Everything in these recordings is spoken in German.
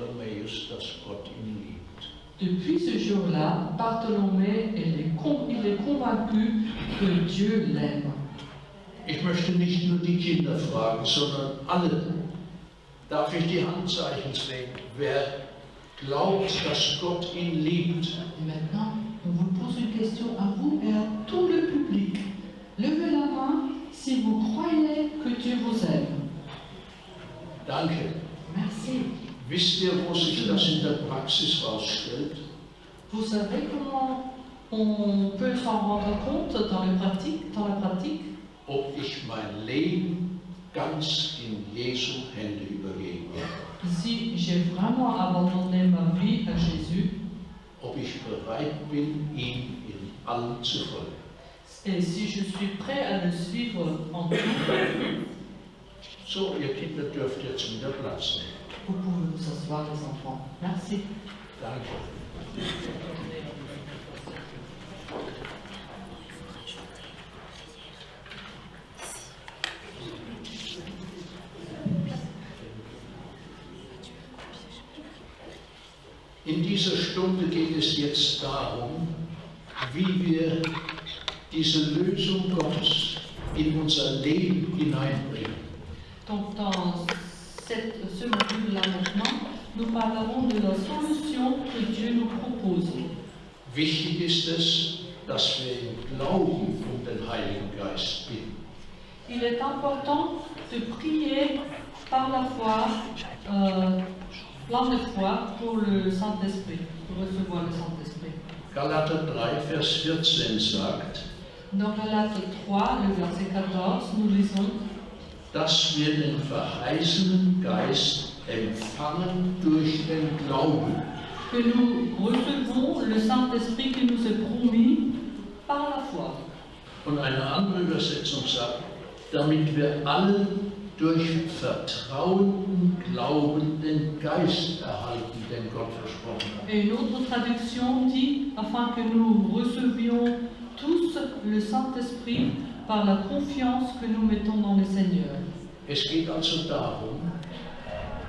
Bartholomäus, dass Gott ihn liebt. Depuis ce jour-là, Bartholomé, il est convaincu que Dieu l'aime. Ich möchte nicht nur die Kinder fragen, sondern alle. Darf ich die Handzeichen sehen? Wer glaubt, dass Gott ihn liebt? Et maintenant, on vous pose une question à vous et à tout le public. Levez la main si vous croyez que Dieu vous aime. Danke. Merci. Wisst ihr, wo sich das in der Praxis herausstellt? Vous savez comment on peut s'en rendre compte dans la pratique? Ob ich mein Leben ganz in Jesu Hände übergebe. Si j'ai vraiment abandonné ma vie à Jésus, Ob ich bereit bin, ihm in allem zu folgen. et si je suis prêt à le suivre en tout, So, ihr Kinder dürft jetzt wieder Platz nehmen. vous pouvez vous asseoir, les enfants. Merci. Danke. In dieser Stunde geht es jetzt darum, wie wir diese Lösung Gottes in unser Leben hineinbringen. Donc dans ce module-là maintenant, nous parlerons de la solution que Dieu nous propose. Wichtig ist es, dass wir im Glauben um den Heiligen Geist bitten. Il est important de prier par la foi, plein de foi pour le Saint-Esprit, pour recevoir le Saint-Esprit. Galater 3, Vers 14 sagt, Dans Galates 3, le verset 14, nous lisons dass wir den verheißenen Geist empfangen durch den Glauben. que nous recevons le Saint-Esprit qui nous est promis par la foi. Und eine andere Übersetzung sagt, damit wir alle durch vertrauenden Glauben den Geist erhalten, den Gott versprochen hat. Et une autre traduction dit, afin que nous recevions tous le Saint-Esprit par la confiance que nous mettons dans le Seigneur. Es geht also darum,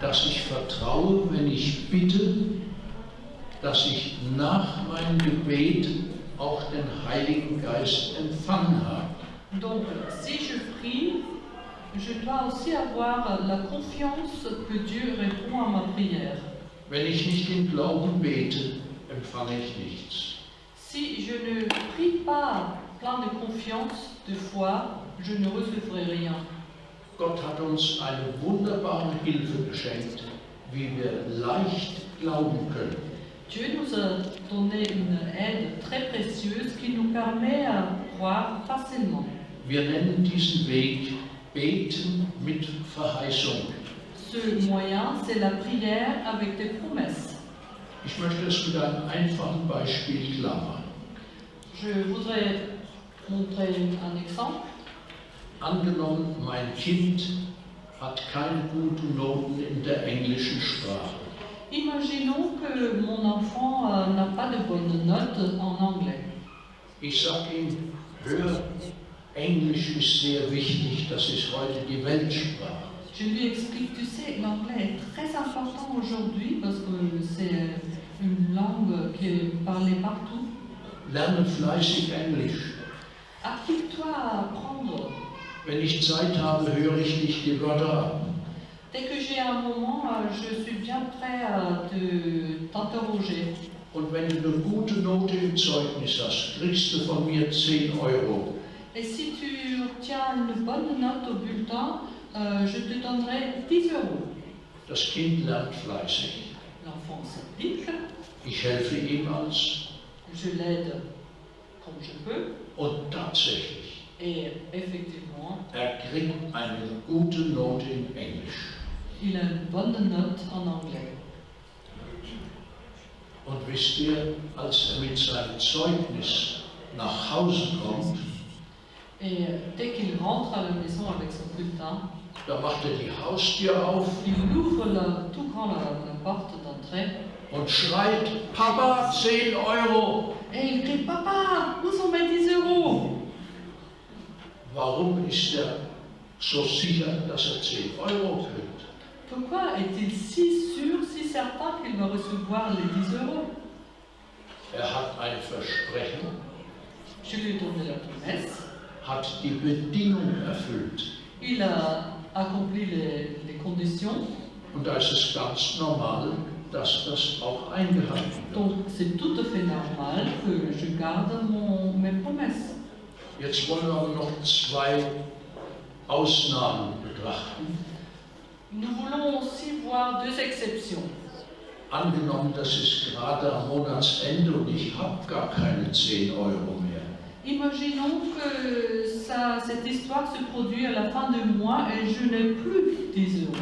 dass ich vertraue, wenn ich bitte, dass ich nach meinem Gebet auch den Heiligen Geist empfangen habe. Donc, si je prie, je dois aussi avoir la confiance que Dieu répond à ma prière. Wenn ich nicht im Glauben bete, empfange ich nichts. Si je ne prie pas plein de confiance, de foi, je ne recevrai rien. Gott hat uns eine wunderbare Hilfe geschenkt, wie wir leicht glauben können. Dieu nous a donné une aide très précieuse qui nous permet à croire facilement. Wir nennen diesen Weg Beten mit Verheißung. Ce moyen, c'est la prière avec des promesses. Ich möchte es mit einem einfachen Beispiel klar machen. Je voudrais montrer un exemple. Angenommen, mein Kind hat keine guten Noten in der englischen Sprache. Imaginons que mon enfant n'a pas de bonnes notes en anglais. Ich sage ihm, hör, Englisch ist sehr wichtig, das ist heute die Weltsprache. Je lui explique, tu sais, l'anglais est très important aujourd'hui parce que c'est une langue qui est parlée partout. Lerne fleißig Englisch. Applique-toi à apprendre. Wenn ich Zeit habe, höre ich dich die Wörter ab. Dès que j'ai un moment, je suis bien prêt à t'interroger. Und wenn du eine gute Note im Zeugnis hast, kriegst du von mir 10 Euro. Et si tu obtiens une bonne note au bulletin, je te donnerai 10 euros. Das Kind lernt fleißig. L'enfant s'applique, Ich helfe ihm als je l'aide comme je peux, und tatsächlich, et effectivement, kriegt eine gute Note in Englisch. il a une bonne note en anglais. Und wisst ihr, als mit seinem Zeugnis nach Hause kommt, Et dès qu'il rentre à la maison avec son bulletin, da macht die Haustür auf il ouvre tout grand la porte d'entrée und schreit, Papa, 10 Euro. et il crie, Papa, où sont mes 10 euros? Warum ist er so sicher, dass er 10 Euro kriegt? Pourquoi est-il si sûr, si certain il va recevoir les 10 euros. Hat ein Versprechen, Je lui ai donné la promesse. hat die Bedingung erfüllt. Il a accompli les conditions. Und da ist es ganz normal, dass das auch eingehalten wird. Donc c'est tout à fait normal que je garde mes promesses. Jetzt wollen wir aber noch zwei Ausnahmen betrachten. Nous voulons aussi voir deux exceptions. Angenommen, das ist gerade am Monatsende und ich habe gar keine 10 Euro mehr. Imaginons que cette histoire se produit à la fin du mois et je n'ai plus 10 euros.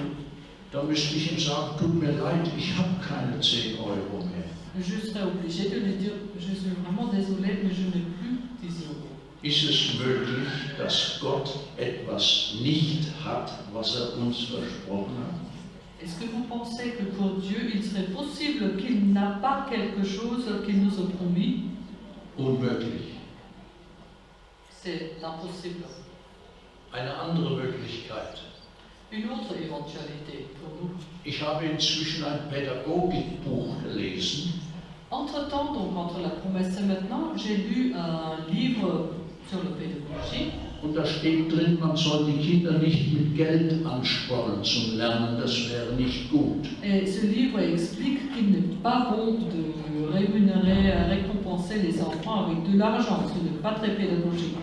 Da müsste ich ihm sagen, tut mir leid, ich habe keine 10 Euro mehr. Je serais obligé de lui dire, je suis vraiment désolé, mais je n'ai plus 10 euros. Ist es möglich, dass Gott etwas nicht hat, was er uns versprochen hat? Est-ce que vous pensez que pour Dieu, il serait possible qu'il n'a pas quelque chose qu'il nous a promis? Unmöglich. C'est impossible. Eine andere Möglichkeit. Une autre éventualité pour nous. Ich habe inzwischen ein Pädagogikbuch gelesen. Entre-temps, donc entre la promesse et maintenant, j'ai lu un livre sur la pédagogie. Und da steht drin, man soll die Kinder nicht mit Geld anspornen zum Lernen, das wäre nicht gut. Et ce livre explique qu'il n'est pas bon de récompenser les enfants avec de l'argent, ce n'est pas très pédagogique.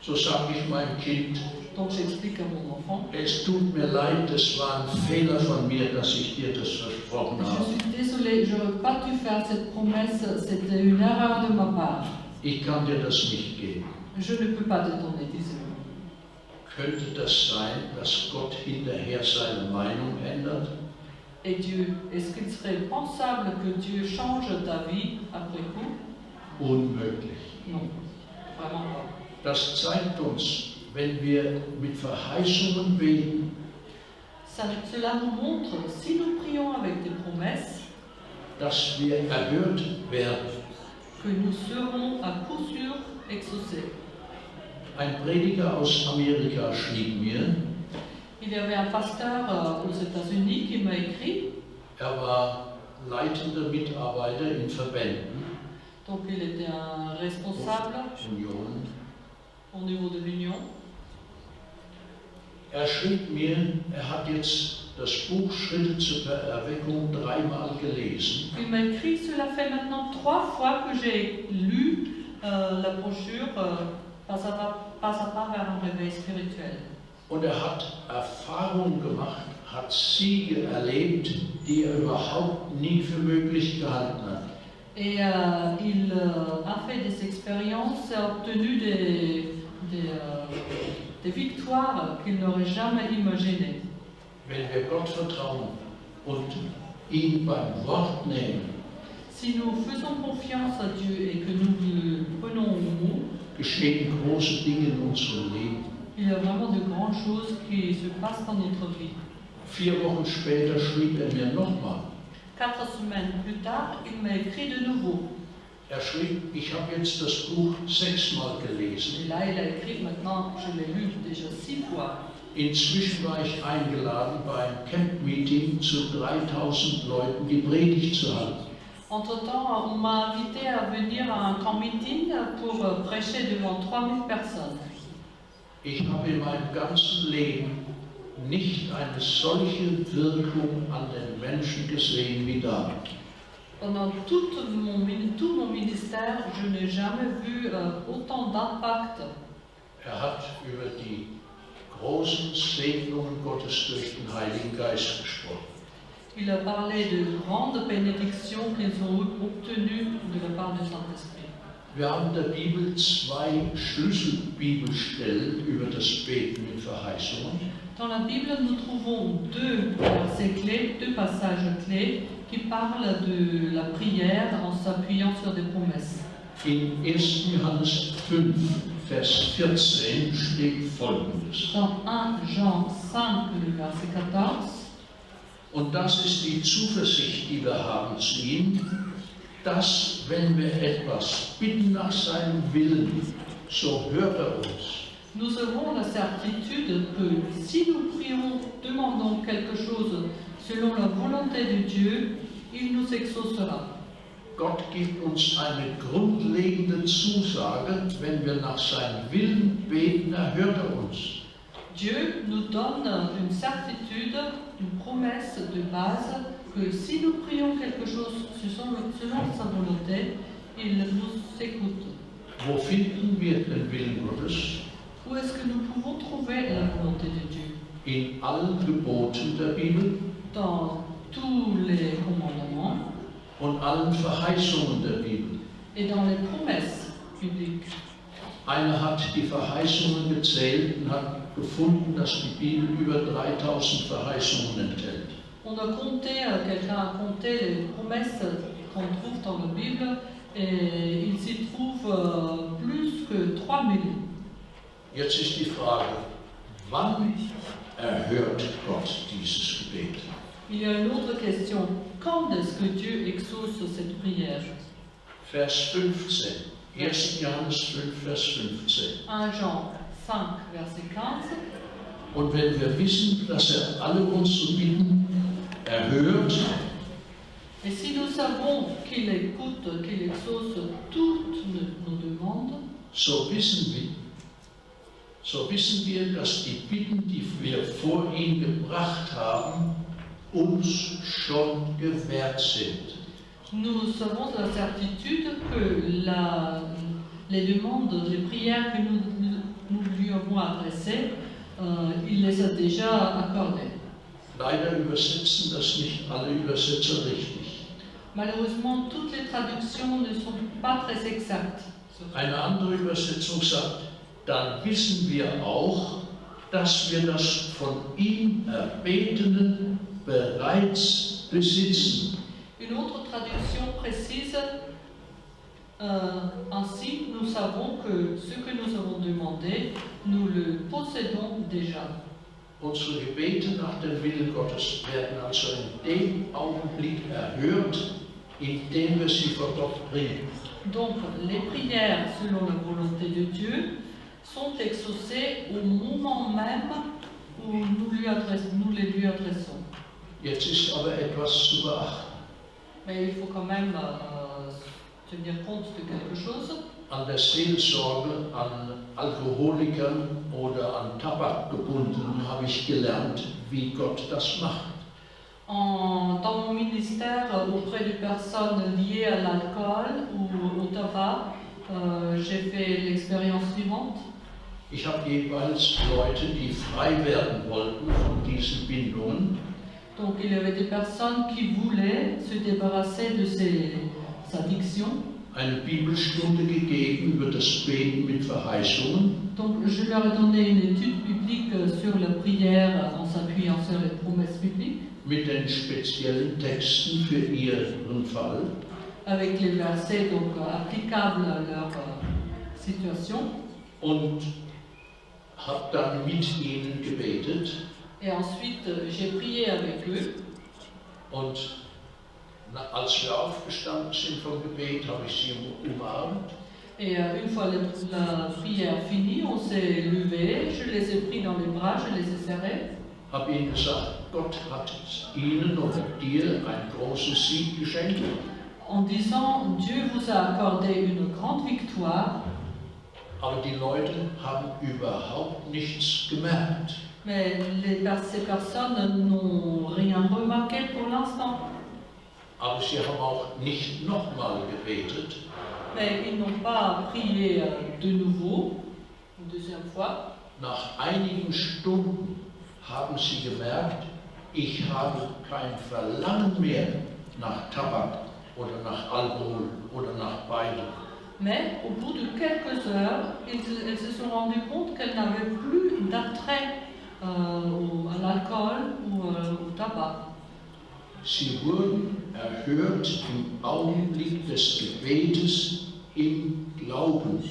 So sage ich meinem Kind, Donc j'explique à mon enfant. es tut mir leid, es war ein Fehler von mir, dass ich dir das versprochen Je habe. suis désolée, je n'aurais pas dû faire cette promesse, c'était une erreur de ma part. Ich kann dir das nicht geben. Je ne peux pas te donner 10 euros. Könnte das sein, dass Gott hinterher seine Meinung ändert? Et Dieu, est-ce qu'il serait pensable que Dieu change ta vie après coup? Unmöglich. Non, vraiment pas. Das zeigt uns, wenn wir mit Verheißungen beten, Cela nous montre, si nous prions avec des promesses, dass wir erhört werden. que nous serons à coup sûr exaucés. Ein Prediger aus Amerika schrieb mir, Il y avait un pasteur aux États-Unis qui m'a écrit, war leitender Mitarbeiter in Verbänden, donc il était un responsable Unionen. au niveau de l'Union. Schrieb mir, hat jetzt das Buch Schritte zur Erweckung 3-mal gelesen. Il m'a écrit, cela fait maintenant 3 fois que j'ai lu la brochure pas à pas vers un réveil spirituel. Und hat Erfahrungen gemacht, hat Siege erlebt, die überhaupt nie für möglich gehalten hat. Et il a fait des expériences et a obtenu des victoires qu'il n'aurait jamais imaginées. Wenn wir Gott vertrauen und ihn beim Wort nehmen, Si nous faisons confiance à Dieu et que nous le prenons au mot, geschehen große Dinge in unserem Leben. il y a vraiment de grandes choses qui se passent dans notre vie. 4 Wochen später schrieb mir nochmal. 4 semaines plus tard, il m'a écrit de nouveau. Schrieb, ich habe jetzt das Buch 6-mal gelesen. Et là, il a écrit, maintenant, je l'ai lu déjà 6 fois. Inzwischen war ich eingeladen, bei einem Camp-Meeting zu 3000 Leuten die Predigt zu halten. Entre-temps, on m'a invité à venir à un camp meeting pour prêcher devant 3000 personnes. Ich habe in meinem ganzen Leben nicht eine solche Wirkung an den Menschen gesehen wie da. Pendant tout mon ministère, je n'ai jamais vu autant d'impact. Hat über die großen Segnungen Gottes durch den Heiligen Geist gesprochen. Il a parlé de grandes bénédictions qu'ils ont obtenues de la part du Saint-Esprit. Wir haben in der Bibel 2 Schlüsselbibelstellen über das Beten mit Verheißungen. Dans la Bible, nous trouvons 2 versets clés, 2 passages clés qui parlent de la prière en s'appuyant sur des promesses. In 1. Johannes 5, Vers 14 steht Folgendes. Dans 1 Jean 5, le verset 14, Und das ist die Zuversicht, die wir haben zu ihm, dass, wenn wir etwas bitten nach seinem Willen, so hört er uns. nous avons la certitude que si nous prions, demandons quelque chose selon la volonté de Dieu, il nous exaucera. Gott gibt uns eine grundlegende Zusage, wenn wir nach seinem Willen beten, erhört er uns. Dieu nous donne une certitude, une promesse de base que si nous prions quelque chose selon sa volonté, il nous écoute. Wo finden wir den Willen Gottes? Où est-ce que nous pouvons trouver la volonté de Dieu? In allen Geboten der Bibel Dans tous les commandements und allen Verheißungen der Bibel. et dans les promesses bibliques. Einer hat die Verheißungen gezählt und hat gefunden, dass die Bibel über 3000 Verheißungen enthält. On a compté, quelqu'un a compté les promesses qu'on trouve dans la Bible et il s'y trouve plus que 3000. Jetzt ist die Frage, wann erhört Gott dieses Gebet? Il y a une autre question. Quand est-ce que Dieu exauce cette prière? Vers 15, 1. Johannes 5, Vers 15. 1 Jean 5, verset 15. Und wenn wir wissen, dass er alle unsere Bitten erhört, Et si nous savons qu'il écoute, qu'il exauce toutes nos demandes, so wissen wir, dass die Bitten, die wir vor ihn gebracht haben, uns schon gewährt sind. nous avons la certitude que les demandes, les prières que nous lui avons adressées, il les a déjà accordées. Leider übersetzen das nicht alle Übersetzer richtig. Malheureusement, toutes les traductions ne sont pas très exactes. Eine andere Übersetzung sagt, dann wissen wir auch, dass wir das von ihm Erbetene bereits besitzen. Une autre traduction précise, ainsi nous savons que ce que nous avons demandé, nous le possédons déjà. Unsere Gebete nach dem Willen Gottes werden also in dem Augenblick erhört, in dem wir sie vor Gott bringen. Donc les prières selon la volonté de Dieu sont exaucées au moment même où nous les lui adressons. Jetzt ist aber etwas zu beachten. Mais il faut quand même tenir compte de quelque chose. An der Seelsorge, an Alkoholikern oder an Tabak gebunden, habe ich gelernt, wie Gott das macht. Dans mon ministère auprès de personnes liées à l'alcool ou au tabac, j'ai fait l'expérience suivante. Ich habe jeweils Leute, die frei werden wollten von diesen Bindungen. Donc il y avait des personnes qui voulaient se débarrasser de ces addictions. Eine Bibelstunde gegeben über das Beten mit Verheißungen. Donc je leur ai donné une étude biblique sur la prière en s'appuyant sur les promesses bibliques. Mit den speziellen Texten für ihren Fall. Avec les versets donc applicables à leur situation. Und habe dann mit ihnen gebetet. Et ensuite j'ai prié avec eux. Und als wir aufgestanden sind vom Gebet, habe ich sie umarmt. Et une fois la prière finie, on s'est levé, je les ai pris dans les bras, je les ai serrés. Habe ihnen gesagt, Gott hat ihnen oder dir einen großen Sieg geschenkt. En disant, Dieu vous a accordé une grande victoire. Aber die Leute haben überhaupt nichts gemerkt. Mais ces personnes n'ont rien remarqué pour l'instant. Aber sie haben auch nicht nochmal gebetet. Mais ils n'ont pas prié de nouveau, une deuxième fois. Nach einigen Stunden haben sie gemerkt, ich habe kein Verlangen mehr nach Tabak oder nach Alkohol oder nach beidem. Mais au bout de quelques heures, elles se sont rendues compte qu'elles n'avaient plus d'attrait à l'alcool ou au tabac. Sie wurden erhört im Augenblick des Gebetes im Glauben.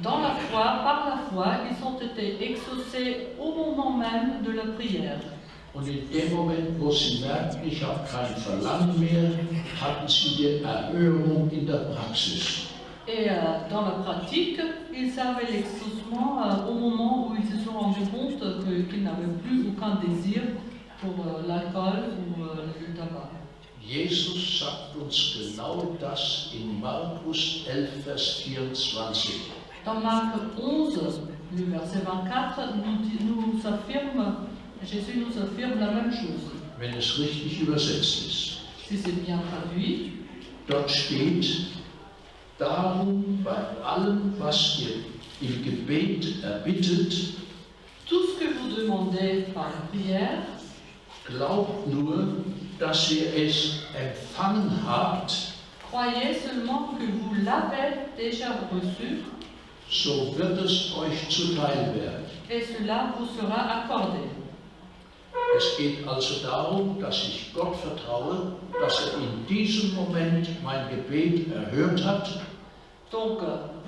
Dans la foi, par la foi, ils ont été exaucés au moment même de la prière. Und in dem Moment, wo sie merkten, ich habe kein Verlangen mehr, hatten sie die Erhörung in der Praxis. Et dans la pratique, ils avaient l'exaucement au moment où ils se sont rendus compte qu'ils n'avaient plus aucun désir pour l'alcool ou le tabac. Jesus sagt uns genau das in Markus 11, Vers 24. Dans Marc 11, le verset 24, Jésus nous affirme la même chose. Wenn es richtig übersetzt ist. Si c'est bien traduit, Dort steht, darum bei allem, was ihr im Gebet erbittet, tout ce que vous demandez par la prière, glaubt nur, dass ihr es empfangen habt, croyez seulement que vous l'avez déjà reçu so wird es euch zuteil werden. et cela vous sera accordé. Es geht also darum, dass ich Gott vertraue, dass er in diesem Moment mein Gebet erhört hat Donc,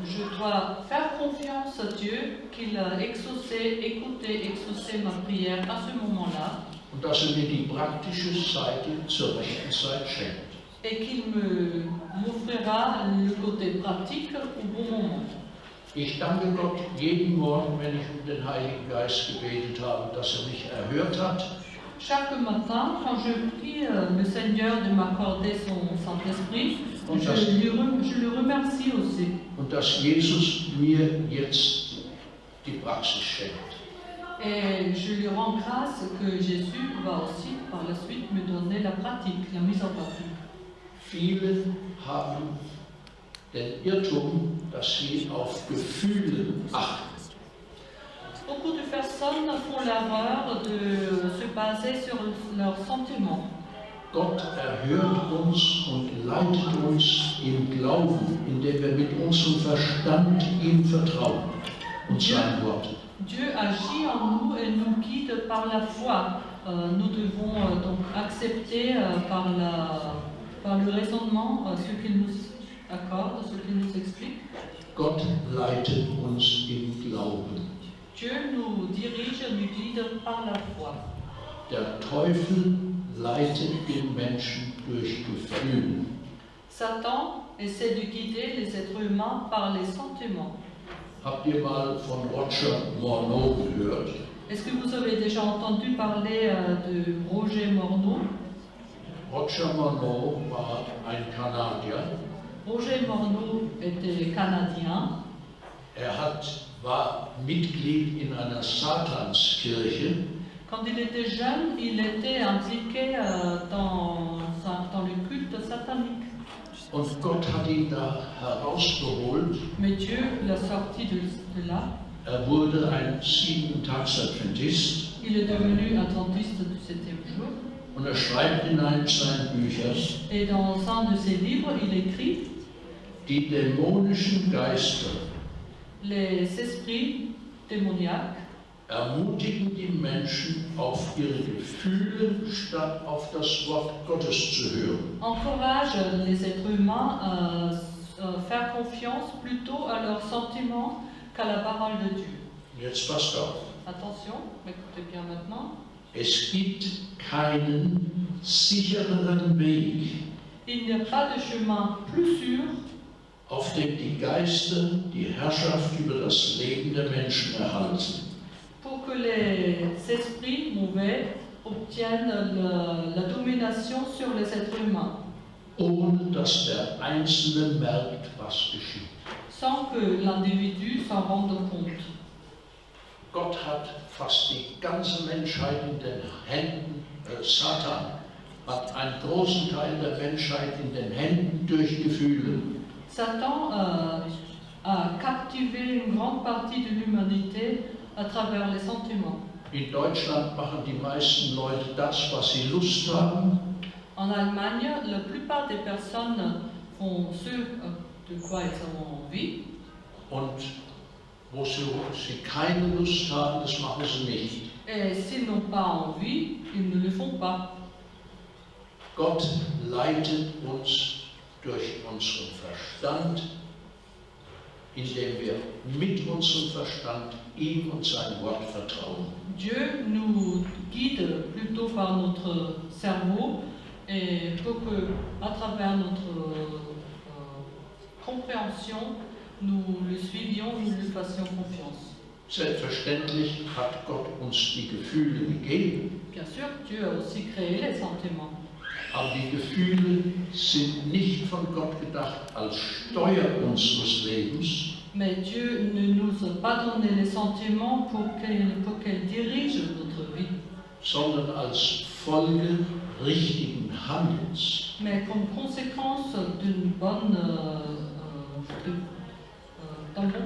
je dois faire confiance à Dieu qu'il a exaucé ma prière à ce moment-là und dass er mir die praktische Seite zur rechten Zeit schenkt. et qu'il m'offrira le côté pratique au bon moment. Ich danke Gott jeden Morgen, wenn ich um den Heiligen Geist gebetet habe, dass er mich erhört hat. Chaque matin, quand je prie le Seigneur de m'accorder son Saint-Esprit, je le remercie aussi. Und dass Jesus mir jetzt die Praxis schenkt. Et je lui rends grâce que Jésus va aussi par la suite me donner la pratique, la mise en pratique. Viele haben den Irrtum, dass sie auf Gefühle achten. Beaucoup de personnes font l'erreur de se baser sur leurs sentiments. Gott erhört uns und leitet uns im Glauben, indem wir mit unserem Verstand ihm vertrauen und sein Wort. Dieu agit en nous et nous guide par la foi. Nous devons donc accepter par le raisonnement ce qu'il nous accorde, ce qu'il nous explique. Gott leitet uns im Glauben. Dieu nous dirige, nous guide par la foi. Der Teufel leitet den Menschen durch Gefühle. Satan essaie de guider les êtres humains par les sentiments. Habt ihr mal von Roger Morneau gehört? Est-ce que vous avez déjà entendu parler de Roger Morneau? Roger Morneau war ein Kanadier. Roger Morneau était canadien. War Mitglied in einer Satanskirche. Quand il était jeune, il était impliqué dans le culte satanique. Und Gott hat ihn da herausgeholt. Mais Dieu l'a sorti de là. Wurde ein Siebentagsadventist. Il est devenu adventiste du 7e jour. Und schreibt in einem seiner Bücher, Et dans un de ses livres, il écrit: Die dämonischen Geister les esprits démoniaques ermutigen die Menschen, auf ihre Gefühle statt auf das Wort Gottes zu hören. Encourage les êtres humains à faire confiance plutôt à leurs sentiments qu'à la parole de Dieu. Jetzt passt auf. Attention, écoutez bien maintenant. Es gibt keinen sichereren Weg, Il n'y a pas de chemin plus sûr auf dem die Geister die Herrschaft über das Leben der Menschen erhalten. pour que les esprits mauvais obtiennent la domination sur les êtres humains, Ohne dass der Einzelne merkt, was geschieht. sans que l'individu s'en rende compte. Gott hat fast die ganze Menschheit in den Händen, Satan hat einen großen Teil der Menschheit in den Händen durch Gefühle. Satan a captivé une grande partie de l'humanité à travers les sentiments. In Deutschland machen die meisten Leute das, was sie Lust haben. En Allemagne, la plupart des personnes font ce de quoi elles ont envie. Und wo sie keine Lust haben, das machen sie nicht. Et s'ils n'ont pas envie, ils ne le font pas. Gott leitet uns durch unseren Verstand, indem wir mit unserem Verstand ihm und sein Wort vertrauen. Dieu nous guide plutôt par notre cerveau et pour que, à travers notre compréhension, nous le suivions, nous lui fassions confiance. Selbstverständlich hat Gott uns die Gefühle gegeben, Bien sûr, Dieu a aussi créé les sentiments. Aber die Gefühle sind nicht von Gott gedacht als Steuer unseres Lebens, Mais Dieu ne nous a pas donné les sentiments pour qu'elles dirigent notre vie, sondern als Folge richtigen Handelns. mais comme conséquence d'un bon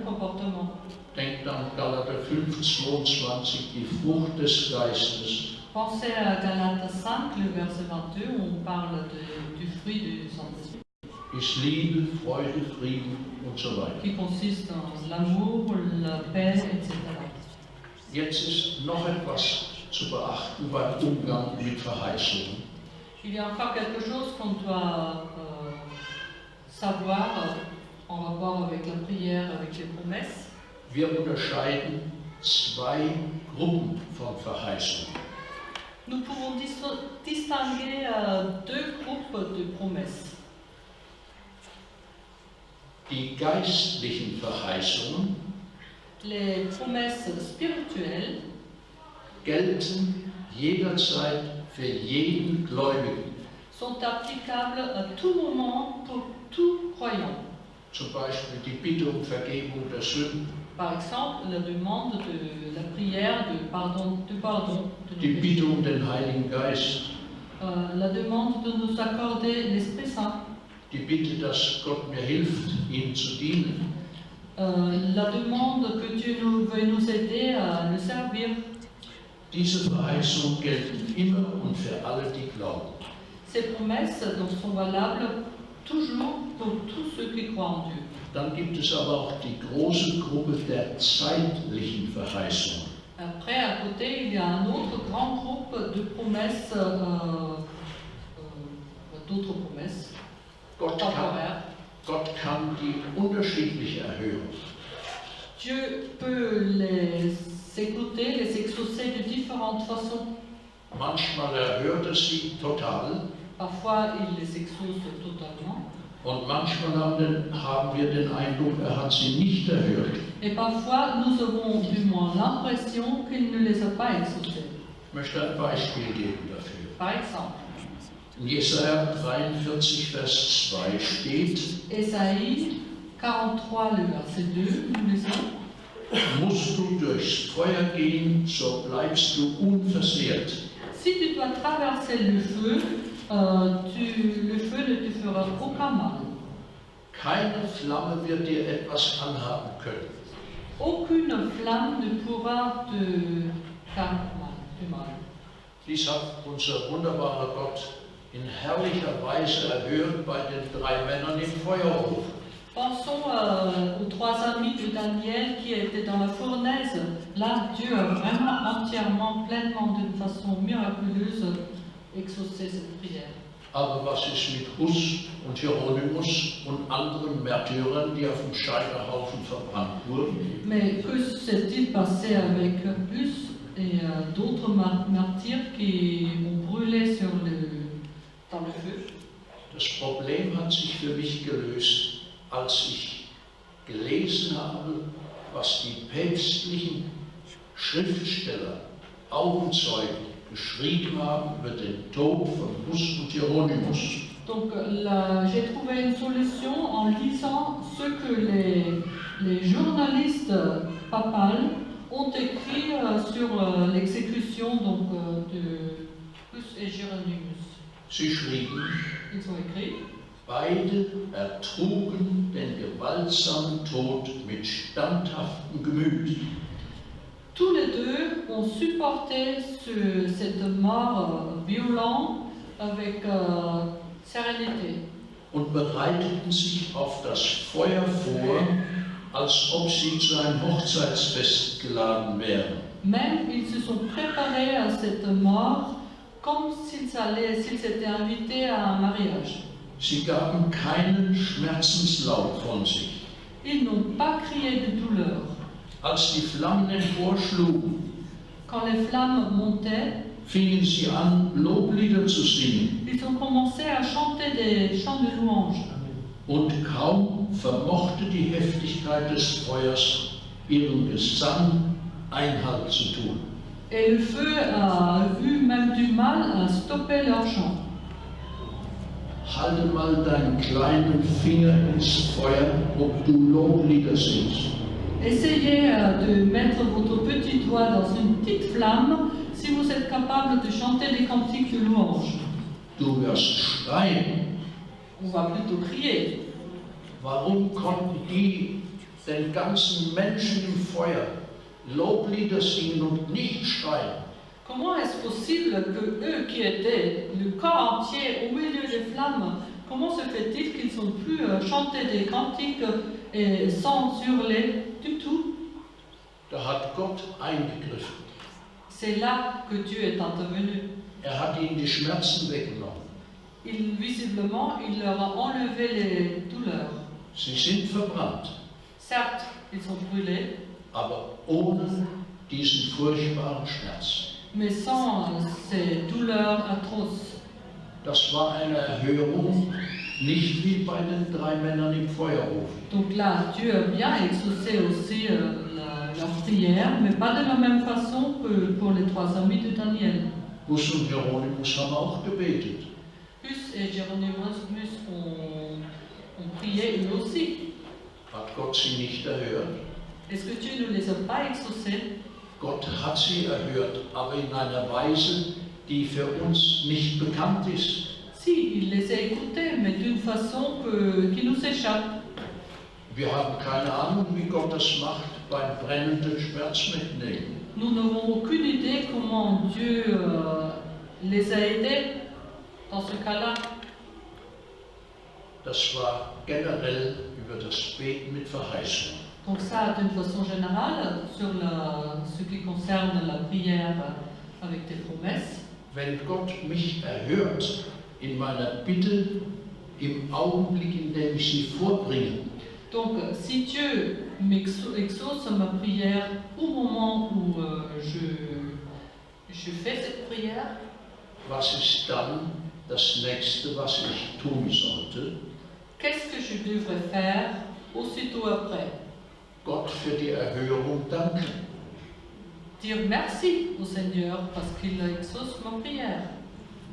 comportement. Denkt an Galater 5,22, die Frucht des Geistes. Pensez à Galates 5, le verset 22, où on parle du fruit du Saint-Esprit, Ist Liebe, Freude, Frieden und so weiter. qui consiste en l'amour, la paix, etc. Jetzt ist noch etwas zu beachten beim Umgang mit Verheißungen. Il y a encore quelque chose qu'on doit savoir en rapport avec la prière, avec les promesses. Wir unterscheiden zwei Gruppen von Verheißungen. Nous pouvons distinguer deux groupes de promesses. Die geistlichen Verheißungen Les promesses spirituelles gelten jederzeit für jeden Gläubigen. sont applicables à tout moment pour tout croyant. Zum Beispiel die Bitte um Vergebung der Sünden, Par exemple, la demande de la prière de pardon de nos die péchés. Bitte um den Heiligen Geist, La demande de nous accorder l'Esprit Saint. die Bitte, dass Gott mir hilft, ihm zu dienen. La demande que Dieu veuille nous aider à le servir. Diese Verheißungen gelten immer und für alle, die glauben. Ces promesses donc, sont valables toujours pour tous ceux qui croient en Dieu. Dann gibt es aber auch die große Gruppe der zeitlichen Verheißungen. Après, à côté, il y a un autre grand groupe de promesses, d'autres promesses temporaires. Gott kann die unterschiedlich erhören. Dieu peut les écouter, les exaucer de différentes façons. Manchmal erhört er sie total Parfois, il les exauce totalement. und manchmal haben wir den Eindruck, er hat sie nicht erhört. Et parfois, nous avons du moins l'impression qu'il ne les a pas exaucés. Ich möchte ein Beispiel geben dafür. Par exemple, In Jesaja 43, Vers 2 steht: Ésaïe 43, le verset 2, nous lisons. Musst du durchs Feuer gehen, so bleibst du unversehrt. Si tu dois traverser le feu, le feu ne te fera aucun mal. Keine Flamme wird dir etwas anhaben können. Aucune flamme ne pourra te faire mal. Dies hat unser wunderbarer Gott in herrlicher Weise erhört bei den 3 Männern im Feuerofen. Pensons aux 3 amis de Daniel qui étaient dans la fournaise. Là, Dieu a vraiment entièrement, pleinement, d'une façon miraculeuse, exaucé cette prière. Aber was ist mit Hus und Hieronymus und anderen Märtyrern, die auf dem Scheiterhaufen verbrannt wurden? Mais que s'est-il passé avec Hus et d'autres martyrs qui ont brûlé dans le feu? Das Problem hat sich für mich gelöst, als ich gelesen habe, was die päpstlichen Schriftsteller, Augenzeugen geschrieben haben über den Tod von Hus und Hieronymus. Donc j'ai trouvé une solution en lisant ce que les journalistes papales ont écrit sur l'exécution de Hus et Hieronymus. Sie schrieben: Ils ont écrit: Beide ertrugen den gewaltsamen Tod mit standhaftem Gemüt. Tous les deux ont supporté cette mort violente avec sérénité. Und bereiteten sich auf das Feuer vor, als ob sie zu einem Hochzeitsfest geladen wären. Même ils se sont préparés à cette mort comme s'ils étaient invités à un mariage. Sie gaben keinen Schmerzenslaut von sich. Ils n'ont pas crié de douleur. Als die Flammen emporschlugen, Quand les flammes montaient, fingen sie an, Loblieder zu singen. ils ont commencé à chanter des chants de louange. Und kaum vermochte die Heftigkeit des Feuers ihrem Gesang Einhalt zu tun. Et le feu a eu même du mal à stopper leur chant. halte mal deinen kleinen Finger ins Feuer, ob du Loblieder singst. Essayez de mettre votre petit doigt dans une petite flamme si vous êtes capable de chanter des cantiques de louange. Du wirst schreien. On va plutôt crier. Warum konnten die den ganzen Menschen im Feuer Loblieder singen und nicht schreien? Comment est-ce possible que eux qui étaient le corps entier au milieu des flammes, comment se fait-il qu'ils ont pu chanter des cantiques et sans hurler du tout? Da hat Gott eingegriffen. C'est là que Dieu est intervenu. Hat ihnen die Schmerzen weggenommen. Visiblement, il leur a enlevé les douleurs. Sie sind verbrannt. Certes, ils sont brûlés, aber ohne diesen furchtbaren Schmerz. Mais sans ces douleurs atroces. Das war eine Erhörung, nicht wie bei den 3 Männern im Feuerofen. Donc là, Dieu a bien exaucé aussi leur prière, mais pas de la même façon que pour les 3 amis de Daniel. Hus und Hieronymus haben auch gebetet. Hus et Hieronymus ont prié eux aussi. Hat Gott sie nicht erhört? Est-ce que Dieu ne les a pas exaucés? Gott hat sie erhört, aber in einer Weise, die für uns nicht bekannt ist. Si, il les a écoutés, mais d'une façon qui nous échappe. Wir haben keine Ahnung, wie Gott das macht beim brennenden Schmerzmittel. Nous n'avons aucune idée comment Dieu les a aidés dans ce cas-là. Das war generell über das Beten mit Verheißung. Donc ça, d'une façon générale, sur ce qui concerne la prière avec des promesses. Wenn Gott mich erhört in meiner Bitte im Augenblick, in dem ich sie vorbringe. Donc, si Dieu m'exauce ma prière au moment où je fais cette prière, was ist dann das Nächste, was ich tun sollte? Qu'est-ce que je devrais faire aussitôt après? Gott für die Erhörung danken. Dire merci au Seigneur parce qu'il exauce ma prière.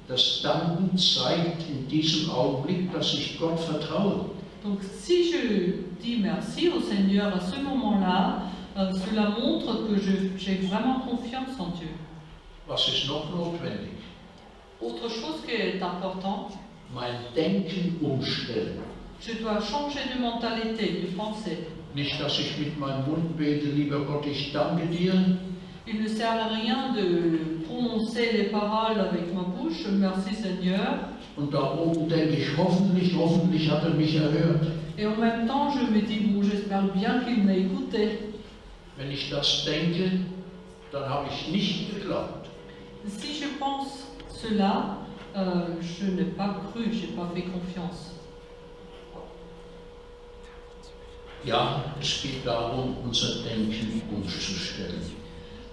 Das Danken zeigt in diesem Augenblick, dass ich Gott vertraue. Donc, si je dis merci au Seigneur à ce moment-là, cela montre que j'ai vraiment confiance en Dieu. Was ist noch notwendig? Autre chose qui est important, mein Denken umstellen. Je dois changer de mentalité, de pensée. Nicht, dass ich mit meinem Mund bete, lieber Gott, ich danke dir. Il ne sert à rien de prononcer les paroles avec ma bouche, merci Seigneur. Und da oben denke ich, hoffentlich hat mich erhört. Et en même temps, je me dis, bon, j'espère bien qu'il m'a écouté. Wenn ich das denke, dann habe ich nicht geglaubt. Si je pense cela, je n'ai pas cru, je n'ai pas fait confiance. Ja, es geht darum, unser Denken umzustellen.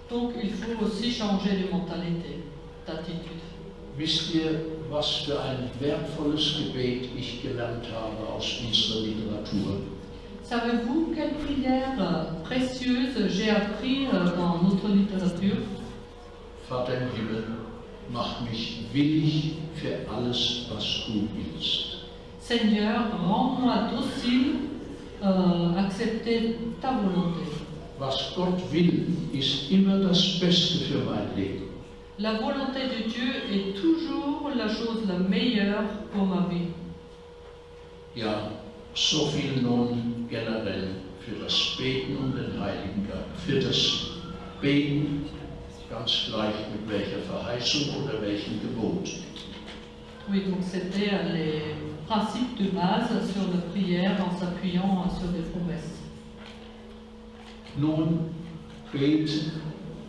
Donc, il faut aussi changer de mentalité, d'attitude. Wisst ihr, was für ein wertvolles Gebet ich gelernt habe aus unserer Literatur? Savez-vous quelle prière précieuse j'ai appris dans notre littérature? Vater im Himmel, mach mich willig für alles, was du willst. Seigneur, rends-moi docile, accepter ta volonté. Was Gott will, ist immer das Beste für mein Leben. La volonté de Dieu est toujours la chose la meilleure pour ma vie. Ja, so viel nun generell für das Beten um den Heiligen Geist. Für das Beten, ganz gleich mit welcher Verheißung oder welchem Gebot. Oui, donc c'était les principes de base sur la prière en s'appuyant sur des promesses. Nun, beten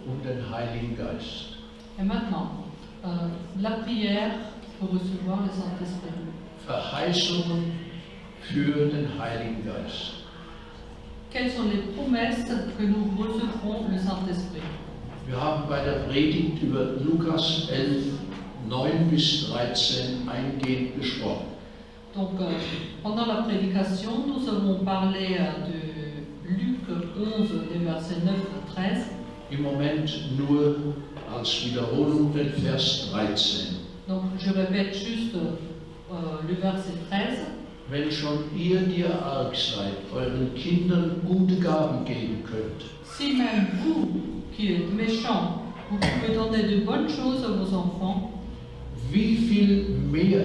um den Heiligen Geist. Et maintenant, la prière pour recevoir le Saint-Esprit. Verheißungen für den Heiligen Geist. Quelles sont les promesses que nous recevrons le Saint-Esprit? Wir haben bei der Predigt über Lukas 11, 9 bis 13 eingehend gesprochen. Donc, pendant la prédication, nous avons parlé de Luc 11, des versets 9 à 13. Im Moment nur als Wiederholung den Vers 13. Donc, je répète juste le verset 13. Wenn schon ihr, die ihr arg seid, euren Kindern gute Gaben geben könnt, Si même vous, qui êtes méchants, vous pouvez donner de bonnes choses à vos enfants, wie viel mehr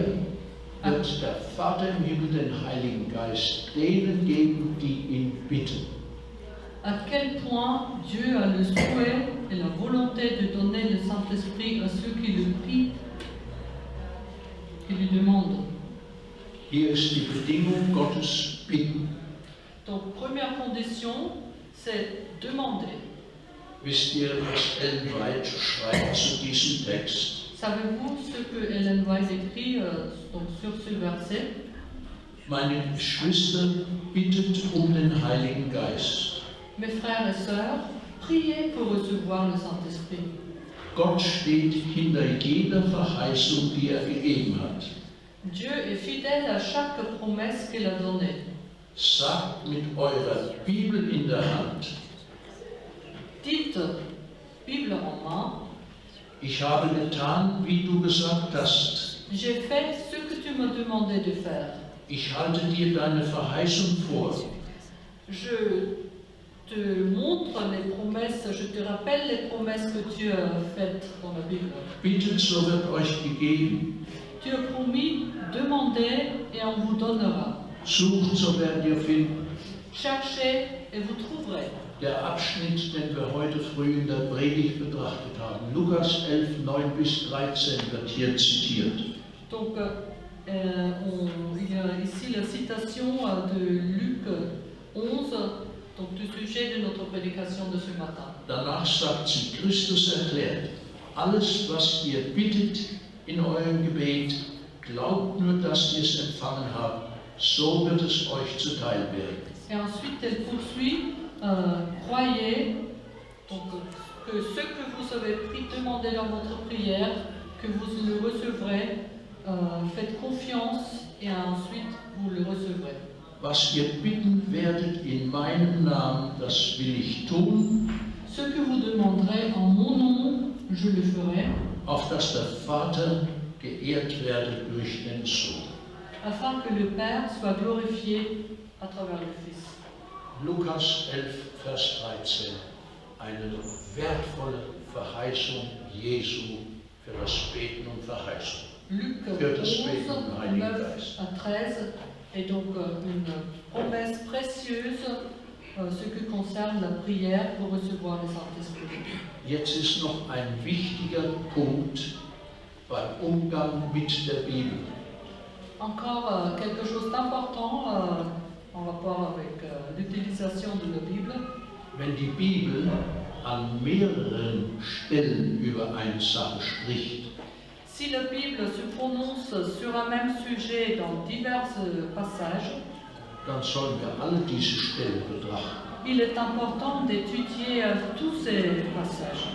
wird der Vater im Himmel den Heiligen Geist denen geben, die ihn bitten. à quel point Dieu a le souhait et la volonté de donner le Saint-Esprit à ceux qui le prient, qui lui demandent. Hier ist die Bedingung Gottes bitten. Donc, première condition, c'est demander. Wisst ihr, was Ellen White schreibt zu diesem Text? Savez-vous ce que Ellen White écrit donc sur ce verset? Meine Geschwister, bittet den Heiligen Geist. Mes frères et sœurs, priez pour recevoir le Saint-Esprit. Gott steht hinter jeder Verheißung, die er gegeben hat. Dieu est fidèle à chaque promesse qu'il a donnée. Sagt mit eurer Bibel in der Hand, Dites, Bible en main, ich habe getan, wie du gesagt hast. j'ai fait ce que tu m'as demandé de faire. Ich halte dir deine Verheißung vor. Je te montre les promesses, je te rappelle les promesses que tu as faites dans la Bible. Bittet, so wird euch gegeben. Tu as promis, demandez et on vous donnera. Sucht, so werdet ihr finden. Cherchez et vous trouverez. Der Abschnitt, den wir heute früh in der Predigt betrachtet haben, Lukas 11, 9 bis 13, wird hier zitiert. Donc, il y a ici la citation de Luc 11, donc du sujet de notre prédication de ce matin. Danach sagt sie, Christus erklärt, alles, was ihr bittet in eurem Gebet, glaubt nur, dass ihr es empfangen habt, so wird es euch zuteil werden. Et ensuite, elle poursuit, croyez donc, que ce que vous avez pris, demandez dans votre prière, que vous le recevrez, faites confiance et ensuite vous le recevrez. Was ihr bitten werdet in meinem Namen, das will ich tun, Ce que vous demanderez en mon nom, je le ferai, auf dass der Vater geehrt werde durch den Sohn. afin que le Père soit glorifié à travers le Fils. Lukas 11, Vers 13, eine wertvolle Verheißung Jesu für das Beten und Verheißen. Luc Für das 11, Beten und Heiligen 9 Geist. à 13 est donc une promesse précieuse ce qui concerne la prière pour recevoir le Saint-Esprit. Jetzt ist noch ein wichtiger Punkt beim Umgang mit der Bibel. Encore quelque chose d'important en rapport avec l'utilisation de la Bible. Wenn die Bibel an mehreren Stellen über eine Sache spricht, Si la Bible se prononce sur un même sujet dans divers passages, dann sollen wir alle diese Stellen betrachten. il est important d'étudier tous ces passages.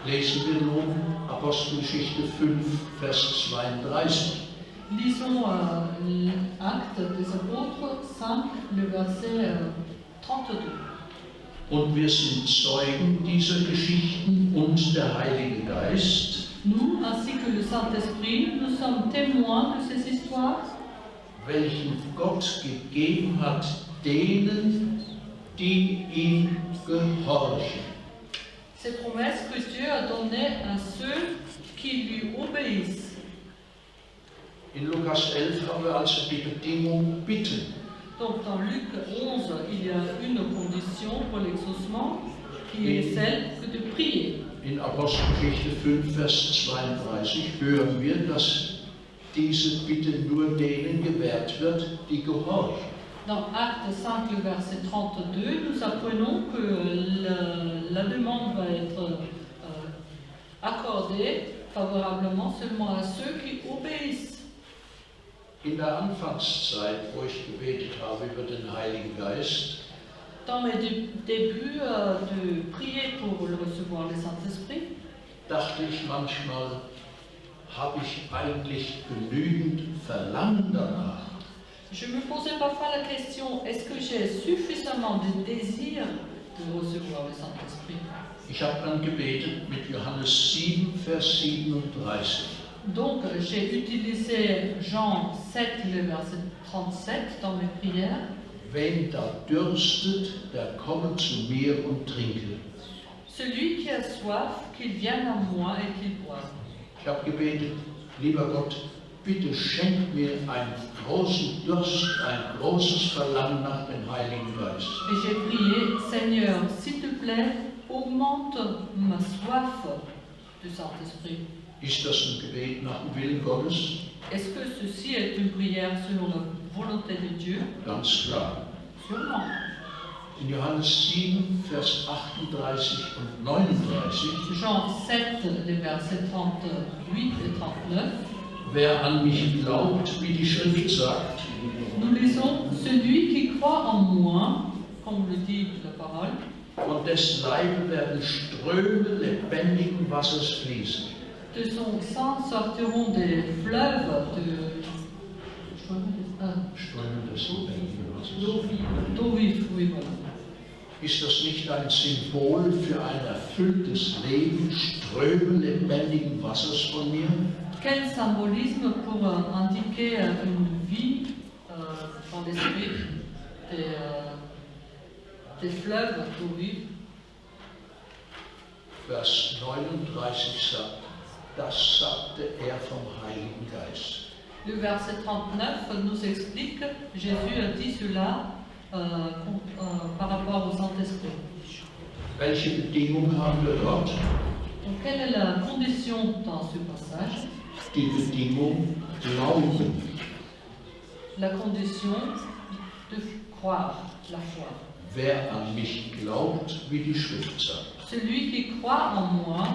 Lesen wir nun Apostelgeschichte 5, Vers 32. Lisons Actes des Apôtres 5, le verset 32. Und wir sind Zeugen dieser Geschichten und der Heilige Geist, Nous, ainsi que le Saint-Esprit, nous sommes témoins de ces histoires, welchen Gott gegeben hat, denen, die ihm gehorchen. ces promesses que Dieu a données à ceux qui lui obéissent. In Lukas 11 haben wir also die Bedingung bitten. Donc dans Luc 11, il y a une condition pour l'exaucement qui est celle que de prier. In Apostelgeschichte 5, Vers 32 hören wir, dass diese Bitte nur denen gewährt wird, die gehorchen. Dans Acte 5, le verset 32, nous apprenons que la demande va être accordée favorablement seulement à ceux qui obéissent. In der Anfangszeit, wo ich gebetet habe über den Heiligen Geist, Dans mes débuts de prier pour le recevoir le Saint-Esprit, dachte ich manchmal, habe ich eigentlich genügend Verlangen danach? je me posais parfois la question, est-ce que j'ai suffisamment de désir de recevoir le Saint-Esprit? Ich habe dann gebetet mit Johannes 7, Vers 37. Donc, j'ai utilisé Jean 7, le verset 37 dans mes prières. Wen da dürstet, der komme zu mir und trinke. Celui qui a soif, qu'il vienne à moi et qu'il boive. Ich habe gebetet, lieber Gott, bitte schenk mir einen großen Durst, ein großes Verlangen nach dem Heiligen Geist. Et j'ai prié, Seigneur, s'il te plaît, augmente ma soif du Saint-Esprit. Ist das ein Gebet nach dem Willen Gottes? Est-ce que ceci est une prière selon la volonté de Dieu? Ganz klar. Sûrement. In Johannes 7, Vers 38 und 39, Jean 7, les versets 38 et 39. wer an mich glaubt, wie die Schrift sagt, Nous lisons, celui qui croit en moi, comme le dit la parole, von dessen Leibe werden Ströme lebendigen Wassers fließen. de son sang sortiront des fleuves Ströme des lebendigen Wassers. d'eau vive. Oui, voilà. Ist das nicht ein Symbol für ein erfülltes Leben, Ströme lebendigen Wassers von mir? Quel symbolisme pour indiquer une vie dans l'esprit des fleuves d'eau vive. Vers 39 sagt, das sagte er vom Heiligen Geist. Le verset 39 nous explique, Jésus a dit cela par rapport au Saint-Esprit. Welche Bedingung haben wir dort? Donc, quelle est la condition dans ce passage? Die Bedingung Glauben. La condition de croire, la foi. Wer an mich glaubt, wie die Schrift sagt. Celui qui croit en moi.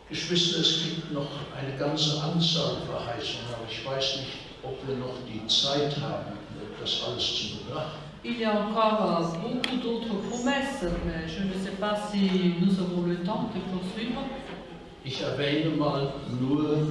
Geschwister, es gibt noch eine ganze Anzahl Verheißungen, aber ich weiß nicht, ob wir noch die Zeit haben, das alles zu betrachten. Il y a encore beaucoup d'autres promesses, mais je ne sais pas si nous aurons le temps de poursuivre. Ich erwähne mal nur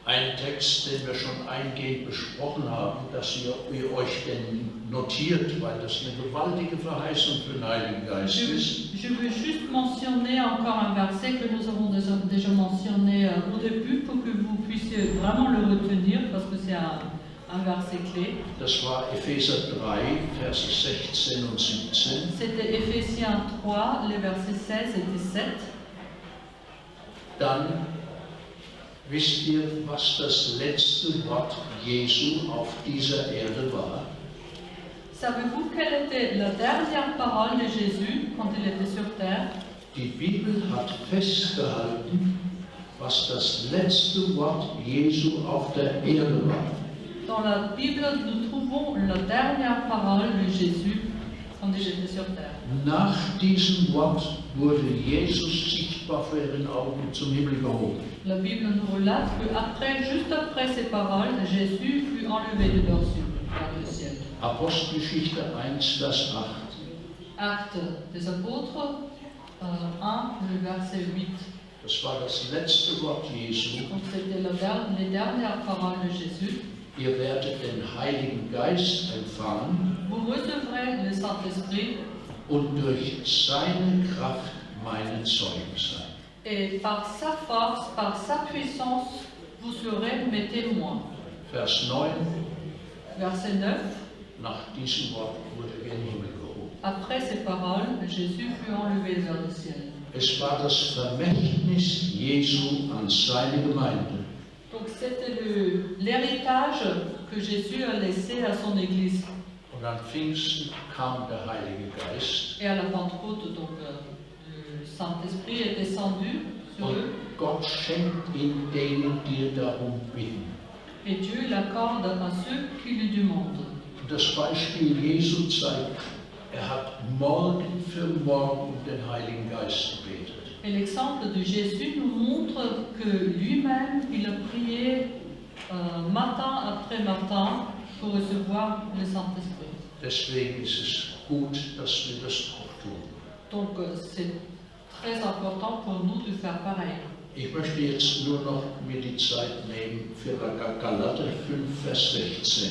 einen Text, den wir schon eingehend besprochen haben, dass ihr euch den notiert, weil das eine gewaltige Verheißung für den Heiligen Geist ist. Je veux juste mentionner encore un verset que nous avons déjà mentionné au début pour que vous puissiez vraiment le retenir parce que c'est un verset clé. Das war Epheser 3, Verse 16 und 17. C'était Éphésiens 3, les versets 16 et 17. Dann wisst ihr, was das letzte Wort Jesu auf dieser Erde war? Savez-vous quelle était la dernière parole de Jésus quand il était sur terre? Die Bibel hat festgehalten, was das letzte Wort Jesu auf der Erde war. Dans la Bible, nous trouvons la dernière parole de Jésus quand il était sur terre. Nach diesem Wort wurde Jesus sichtbar vor ihren Augen zum Himmel gehoben. La Bible nous relate juste après ces paroles, Jésus fut enlevé de leurs yeux vers le ciel. Apostelgeschichte 1, Vers 8. Actes des Apôtres 1, le verset 8. Das war das letzte Wort Jesu. Donc c'était les dernières paroles de Jésus. Ihr werdet den Heiligen Geist empfangen Vous recevrez le Saint-Esprit und durch seine Kraft meine Zeugen sein. et par sa force, par sa puissance, vous serez mes témoins. Vers 9. Verset 9. Nach diesem Wort wurde er in den Himmel gehoben. Après ces paroles, Jésus fut enlevé vers le ciel. Es war das Vermächtnis Jesu an seine Gemeinde. Donc c'était l'héritage que Jésus a laissé à son Église. Und an Pfingsten kam der Heilige Geist. Et à la Pentecôte, donc le Saint-Esprit est descendu sur Und eux. Gott schenkt ihn denen, die darum bitten. Et Dieu l'accorde à ceux qui lui demandent. Und das Beispiel Jesu zeigt, hat Morgen für Morgen um den Heiligen Geist gebetet. Et l'exemple de Jésus nous montre que lui-même, il a prié matin après matin pour recevoir le Saint-Esprit. Deswegen ist es gut, dass wir das auch tun. Donc c'est très important pour nous de faire pareil. Ich möchte jetzt nur noch mir die Zeit nehmen für Galater 5, Vers 16.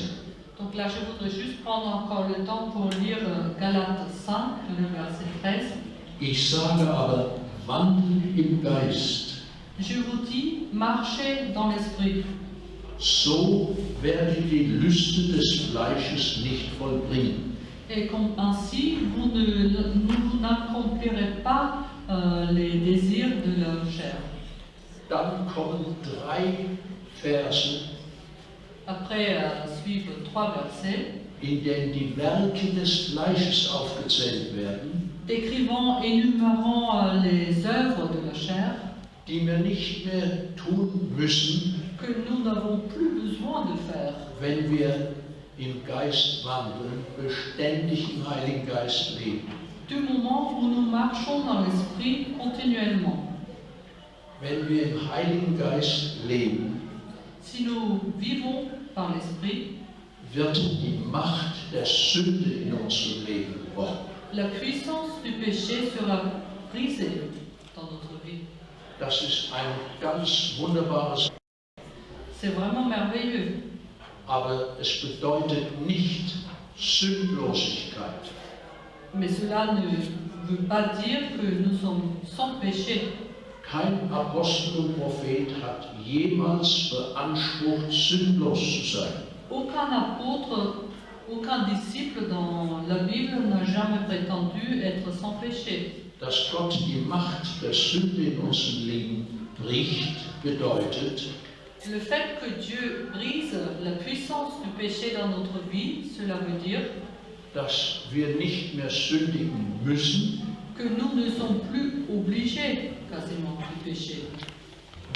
Donc là, je voudrais juste prendre encore le temps pour lire Galates 5, le verset 13. Ich sage aber, wandelt im Geist, Je vous dis, marchez dans l'esprit. So werdet ihr die Lüste des Fleisches nicht vollbringen. Et ainsi, vous n'accomplirez pas les désirs de la chair. Dann kommen 3 Verse, Après suivent 3 versets, in denen die Werke des Fleisches aufgezählt werden, décrivant, énumérant les œuvres de la chair, die wir nicht mehr tun müssen, que nous n'avons plus besoin de faire, wenn wir im Geist wandeln, beständig im Heiligen Geist leben. du moment où nous marchons dans l'esprit continuellement. Wenn wir im Heiligen Geist leben, Si nous vivons par l'esprit, wird die Macht der Sünde in unserem Leben gebrochen. la puissance du péché sera brisée dans notre vie. Das ist ein ganz wunderbares, C'est vraiment merveilleux. aber es bedeutet nicht Sündlosigkeit. Mais cela ne veut pas dire que nous sommes sans péché. Kein Apostel und Prophet hat jemals beansprucht, sündlos zu sein. Aucun apôtre, aucun disciple dans la Bible n'a jamais prétendu être sans péché. Dass Gott die Macht der Sünde in unserem Leben bricht, bedeutet, Le fait que Dieu brise la puissance du péché dans notre vie, cela veut dire dass wir nicht mehr sündigen müssen. que nous ne sommes plus obligés quasiment du péché.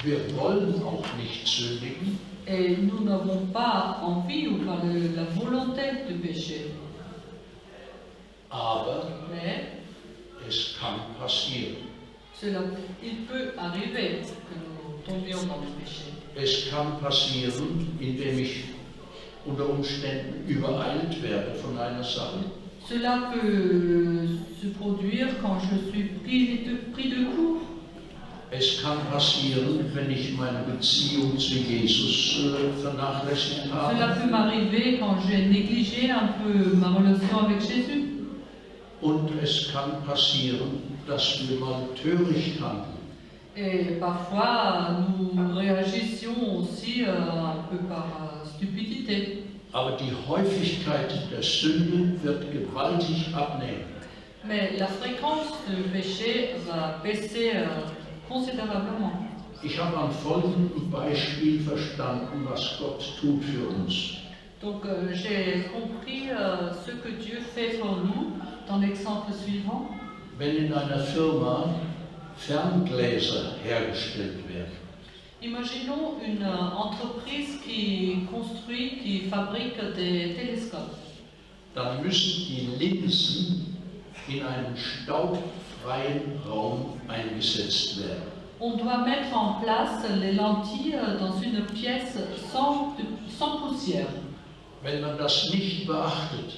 Wir wollen auch nicht sündigen, Et nous n'avons pas envie ou pas la volonté de péché. aber Mais es kann passieren. il peut arriver que nous tombions dans le péché. Es kann passieren, indem ich unter Umständen übereilt werde von einer Sache. Cela peut se produire quand je suis pris de court. Es kann passieren, wenn ich meine Beziehung zu Jesus vernachlässigt Cela habe. peut m'arriver quand j'ai négligé un peu ma relation avec Jésus. Und es kann passieren, dass wir mal töricht handeln. Et parfois, nous réagissions aussi un peu par stupidité. Aber die Häufigkeit der Sünde wird gewaltig abnehmen. Mais la fréquence du péché va baisser considérablement. Ich habe am folgenden Beispiel verstanden, was Gott tut für uns. Donc j'ai compris ce que Dieu fait pour nous dans l'exemple suivant. Wenn in einer Firma Ferngläser hergestellt werden, Imaginons une entreprise qui construit, qui fabrique des télescopes. dann müssen die Linsen in einen staubfreien Raum eingesetzt werden. On doit mettre en place les lentilles dans une pièce sans poussière. Wenn man das nicht beachtet,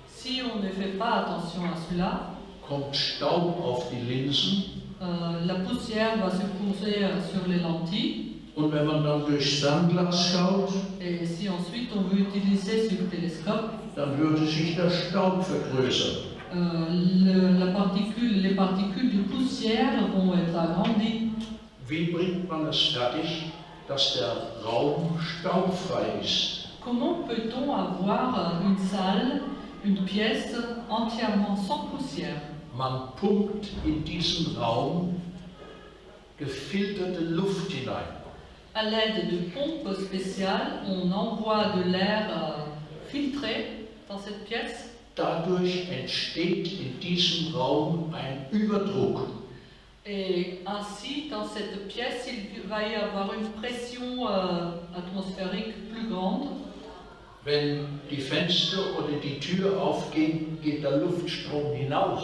Si on ne fait pas attention à cela, kommt Staub auf die Linsen, la poussière va se poser sur les lentilles. und wenn man dann durchs Fernglas schaut, Et si ensuite on veut utiliser ce télescope, dann würde sich der Staub vergrößern. les particules de poussière vont être agrandies. Wie bringt man es fertig, dass der Raum staubfrei ist? Comment peut-on avoir une salle, une pièce entièrement sans poussière? Man pumpt in diesen Raum gefilterte Luft hinein. À l'aide de pompes spéciales, on envoie de l'air filtré dans cette pièce. Dadurch entsteht in diesem Raum ein Überdruck. Et ainsi, dans cette pièce, il va y avoir une pression atmosphérique plus grande. Wenn die Fenster oder die Tür aufgehen, geht der Luftstrom hinaus.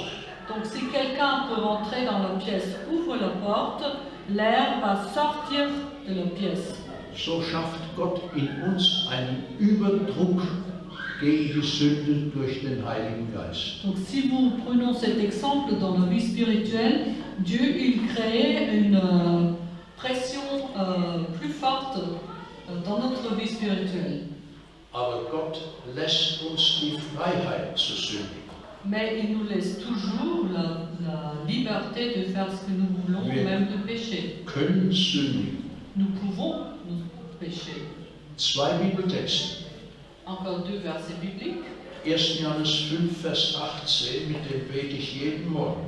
Donc si quelqu'un peut rentrer dans la pièce, ouvre la porte, l'air va sortir de la pièce. So schafft Gott in uns einen Überdruck gegen die Sünde durch den Heiligen Geist. Donc si nous prenons cet exemple dans la vie spirituelle, Dieu il crée une pression plus forte dans notre vie spirituelle. Aber Gott lässt uns die Freiheit zu sündigen. Mais il nous laisse toujours la liberté de faire ce que nous voulons, Oui. même de pécher. Können sündigen. Nous pouvons nous pécher. 2 Bibeltexte. Encore 2 versets bibliques. 1. Johannes 5, Vers 18, mit dem bete ich jeden Morgen.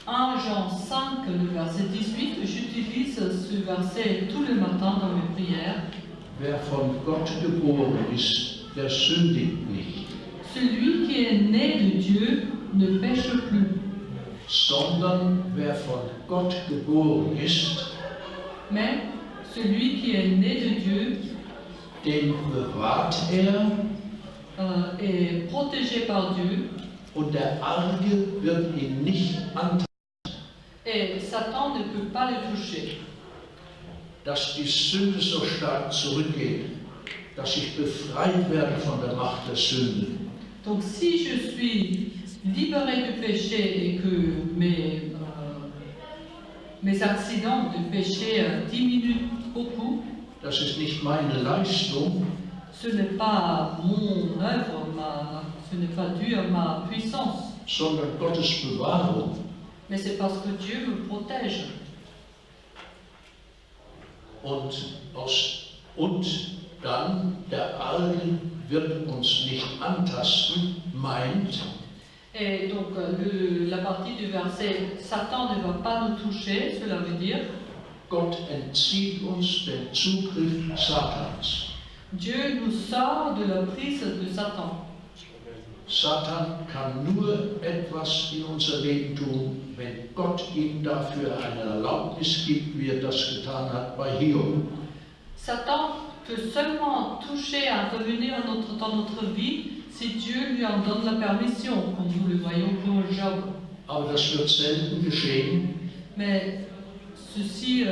1 Jean 5, le verset 18, j'utilise ce verset tous les matins dans mes prières. Wer von Gott geboren ist, der sündigt nicht, Celui qui est né de Dieu ne pêche plus, sondern wer von Gott geboren ist, mais celui qui est né de Dieu den bewahrt est protégé par Dieu und der Arge wird ihn nicht antasten. et Satan ne peut pas le toucher. Dass die Sünde so stark zurückgeht, dass ich befreit werde von der Macht der Sünde. Donc si je suis libéré du péché et que mes accidents de péché diminuent beaucoup, Das ist nicht meine Leistung, ce n'est pas mon œuvre, ce n'est pas dû à ma puissance, sondern Gottes Bewahrung. mais c'est parce que Dieu me protège. Und dann der Arge wird uns nicht antasten, meint, Et donc la partie du verset Satan ne va pas nous toucher, cela veut dire Gott entzieht uns den Zugriff Satans. Dieu nous sort de la prise de Satan. Satan kann nur etwas in unser Leben tun, wenn Gott ihm dafür eine Erlaubnis gibt, wie er das getan hat bei Hiob. Satan peut seulement toucher, intervenir dans notre vie si Dieu lui en donne la permission, comme nous le voyons pour Job. Aber das wird selten geschehen. Mais ceci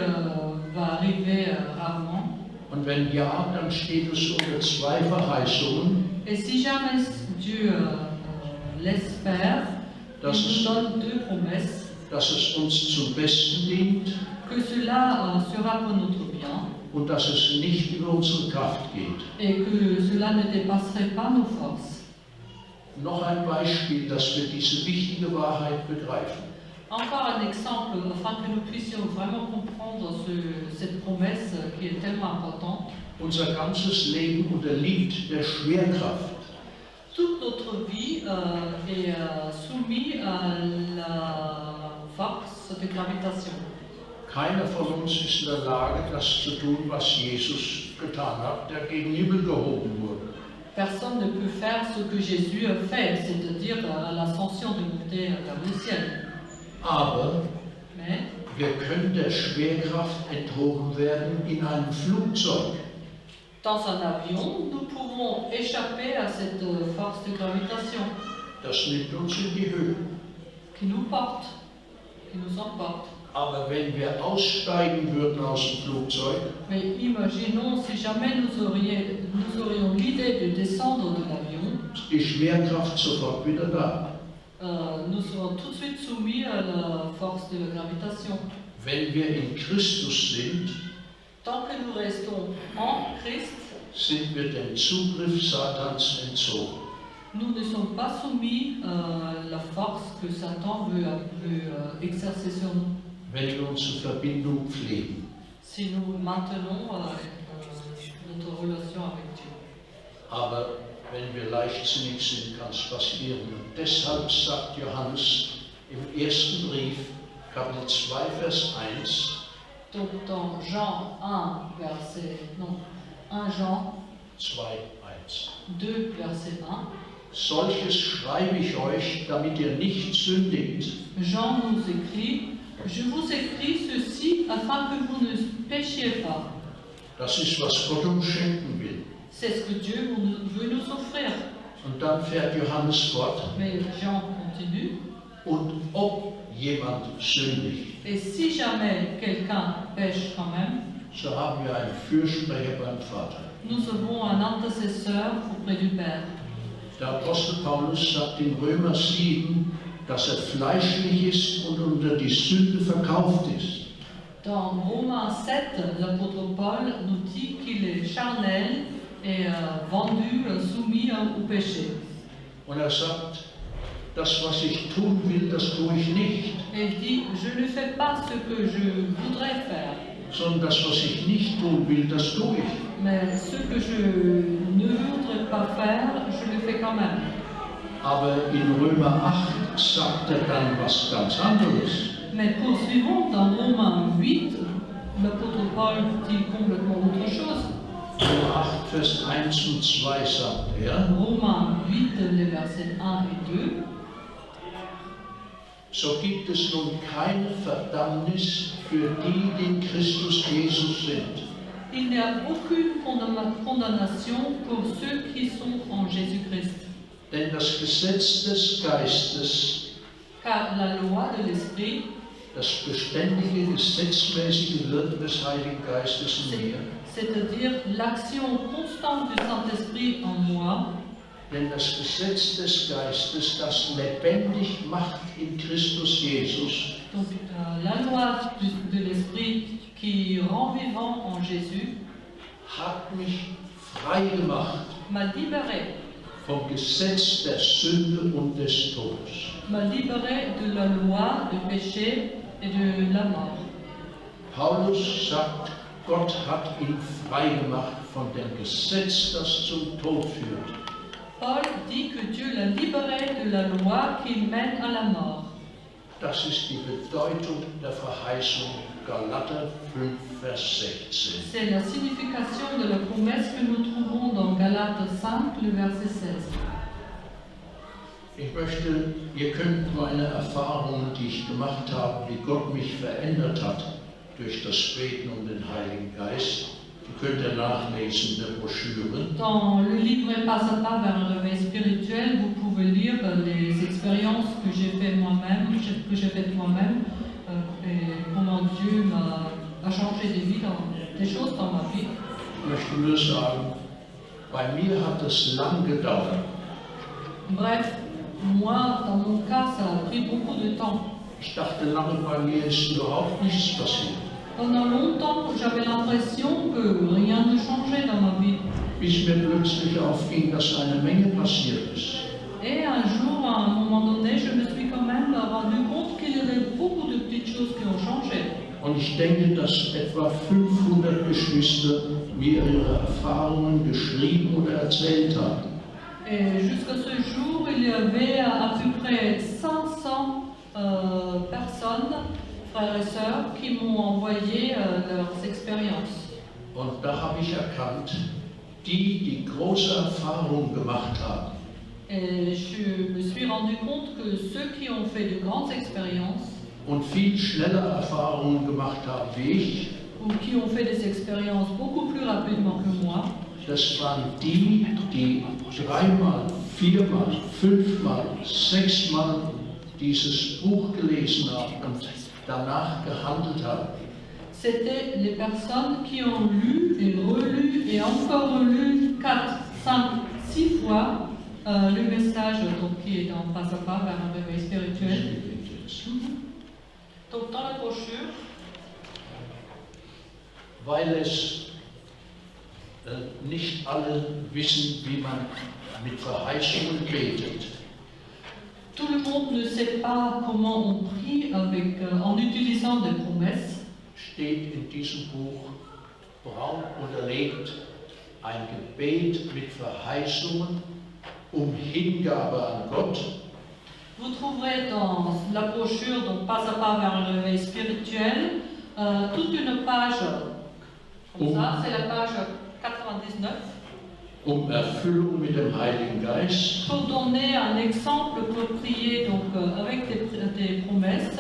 va arriver rarement. Und wenn ja, dann steht es unter 2 Verheißungen, Et si jamais Dieu laisse faire, il nous donne 2 promesses, dass es uns zum Besten dient que cela sera pour notre bien und dass es nicht über unsere Kraft geht. et que cela ne dépasserait pas nos forces. Noch ein Beispiel, dass wir diese wichtige Wahrheit begreifen. Encore un exemple afin que nous puissions vraiment comprendre cette promesse qui est tellement importante. Unser ganzes Leben unterliegt der Schwerkraft. Toute notre vie est soumise à la force de gravitation. Keiner von uns ist in der Lage, das zu tun, was Jesus getan hat, der gegen den Himmel gehoben wurde. Personne ne peut faire ce que Jésus a fait, c'est-à-dire l'ascension de monter vers le ciel. Aber Mais wir können der Schwerkraft enthoben werden in einem Flugzeug. dans un avion, nous pouvons échapper à cette force de gravitation Das nimmt uns in die Höhe. qui nous porte, qui nous emporte. Aber wenn wir aussteigen würden aus dem Flugzeug, Mais imaginons si jamais nous aurions l'idée de descendre de l'avion, ist die Schwerkraft sofort wieder da. nous serons tout de suite soumis à la force de la gravitation. Wenn wir in Christus sind, Tant que nous restons en Christ, sind wir dem Zugriff Satans entzogen. nous ne sommes pas soumis à la force que Satan veut exercer sur nous. Wenn wir unsere Verbindung pflegen. Si nous maintenons notre relation avec Dieu. Aber wenn wir leichtsinnig sind, kann es passieren. Und deshalb sagt Johannes im ersten Brief, Kapitel 2, Vers 1, Donc dans Jean 1, Jean 2, 1. 2, verset 1, Solches schreibe ich euch, damit ihr nicht sündigt. Jean nous écrit, je vous écris ceci afin que vous ne péchiez pas. Das ist, was Gott uns schenken will. C'est ce que Dieu veut nous offrir. Und dann fährt Johannes fort. Mais Jean continue. Und ob jemand sündigt, Et si jamais quelqu'un pêche quand même, so haben wir einen Fürsprecher beim Vater. nous avons un intercesseur auprès du Père. Der Apostel Paulus sagt in Römer 7, dass er fleischlich ist und unter die Sünde verkauft ist. Dans Romains 7, l'apôtre Paul nous dit qu'il est charnel et vendu, soumis au péché. Und er sagt, das, was ich tun will, das tue ich nicht, Et il dit, je ne fais pas ce que je voudrais faire, sondern das, was ich nicht tun will, das tue ich. mais ce que je ne voudrais pas faire, je le fais quand même. Aber in Römer 8 sagt er dann was ganz anderes. Mais poursuivons dans Romains 8, l'apôtre Paul dit complètement autre chose. Römer 8, Vers 1 und 2 sagt er, Romains 8, les versets 1 et 2. so gibt es nun keine Verdammnis für die, die in Christus Jesus sind. Il n'y a aucune condamnation pour ceux qui sont en Jésus-Christ. Denn das Gesetz des Geistes, Car la loi de l'Esprit, das beständige, gesetzmäßige Wirken des Heiligen Geistes in mir, c'est-à-dire l'action constante du Saint-Esprit en moi, denn das Gesetz des Geistes, das lebendig macht in Christus Jesus, donc la loi de l'Esprit qui rend vivant en Jésus, hat mich frei gemacht m'a libéré vom Gesetz der Sünde und des Todes. m'a libéré de la loi, du péché et de la mort. Paulus sagt, Gott hat ihn frei gemacht von dem Gesetz, das zum Tod führt. Paul dit que Dieu l'a libéré de la loi qui mène à la mort. Das ist die Bedeutung der Verheißung Galater 5, Vers 16. C'est la signification de la promesse que nous trouvons dans Galates 5, le verset 16. Ich möchte, ihr könnt meine Erfahrungen, die ich gemacht habe, wie Gott mich verändert hat durch das Beten um den Heiligen Geist, die könnt ihr nachlesen in der Broschüre. Dans le livret Pas à pas vers un réveil spirituel, vous pouvez lire les expériences que j'ai faites moi-même, et comment Dieu a changé des choses dans ma vie. Ich möchte nur sagen, bei mir hat es lang gedauert. Bref, moi, dans mon cas, ça a pris beaucoup de temps. Ich dachte lange, bei mir ist überhaupt nichts passiert. Pendant longtemps, j'avais l'impression que rien ne changeait dans ma vie. Bis mir plötzlich aufging, dass eine Menge passiert ist. Et un jour, à un moment donné, je me suis quand même rendu compte qu'il y avait beaucoup de petites choses qui ont changé. Und ich denke, dass etwa 500 Geschwister mir ihre Erfahrungen geschrieben oder erzählt haben. Et jusqu'à ce jour, il y avait à peu près 500 personnes, frères et sœurs, qui m'ont envoyé leurs expériences. Und da habe ich erkannt, die große Erfahrungen gemacht haben, Et je me suis rendu compte que ceux qui ont fait de grandes expériences, und viel schneller Erfahrungen gemacht haben wie ich, ou qui ont fait des expériences beaucoup plus rapidement que moi, das waren die, die 3-mal, 4-mal, 5-mal, 6-mal dieses Buch gelesen haben und danach gehandelt haben. c'était les personnes qui ont lu et relu et encore relu 4, 5, 6 fois le message donc, qui est dans Pas à pas vers un réveil spirituel. Donc dans la brochure, Weil es nicht alle wissen, wie man mit Verheißungen betet, tout le monde ne sait pas comment on prie en utilisant des promesses. steht in diesem Buch braun unterlegt ein Gebet mit Verheißungen Hingabe an Gott. Vous trouverez dans la brochure, donc Pas à pas vers un réveil spirituel, toute une page, comme ça, c'est la page 99, Erfüllung mit dem Heiligen Geist, pour donner un exemple pour prier donc, avec des promesses,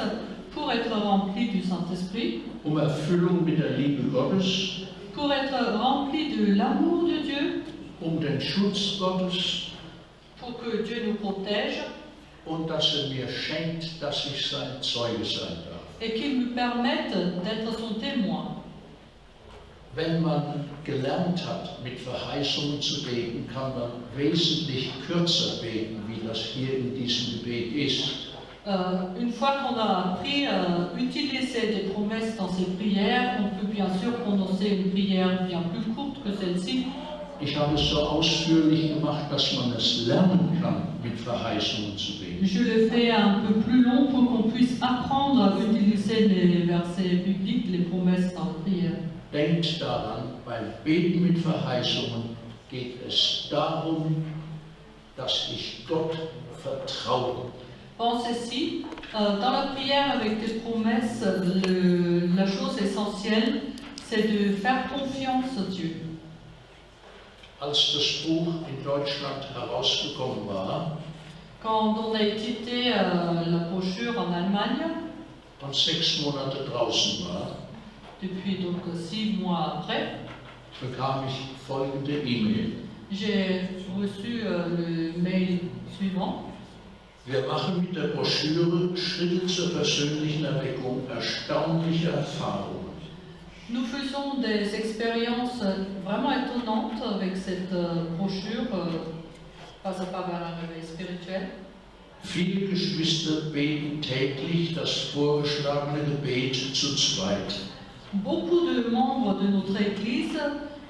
pour être rempli du Saint-Esprit, Erfüllung mit der Liebe Gottes, pour être rempli de l'amour de Dieu, den Schutz Gottes, pour que Dieu nous protège, und dass mir schenkt, dass ich sein Zeuge sein darf. et qu'il me permette d'être son témoin. Wenn man gelernt hat, mit Verheißungen zu beten, kann man wesentlich kürzer beten, wie das hier in diesem Gebet ist. Une fois qu'on a appris à utiliser des promesses dans ses prières, on peut bien sûr prononcer une prière bien plus courte que celle-ci. Ich habe es so ausführlich gemacht, dass man es lernen kann, mit Verheißungen zu beten. Je le fais un peu plus long pour qu'on puisse apprendre à utiliser les versets bibliques, les promesses dans la prière. Denkt daran, beim Beten mit Verheißungen geht es darum, dass ich Gott vertraue. Pensez-y, dans la prière avec des promesses, la chose essentielle, c'est de faire confiance à Dieu. Als das Buch in Deutschland herausgekommen war Quand on a édité la brochure en Allemagne, und 6 Monate draußen war, depuis donc 6 mois après, bekam ich folgende E-Mail. j'ai reçu le mail suivant. Wir machen mit der Broschüre Schritte zur persönlichen Erweckung erstaunliche Erfahrungen. Nous faisons des expériences vraiment étonnantes avec cette brochure, pas à pas vers un réveil spirituel. Viele Geschwister beten täglich das vorgeschlagene Gebet zu zweit. Beaucoup de membres de notre Église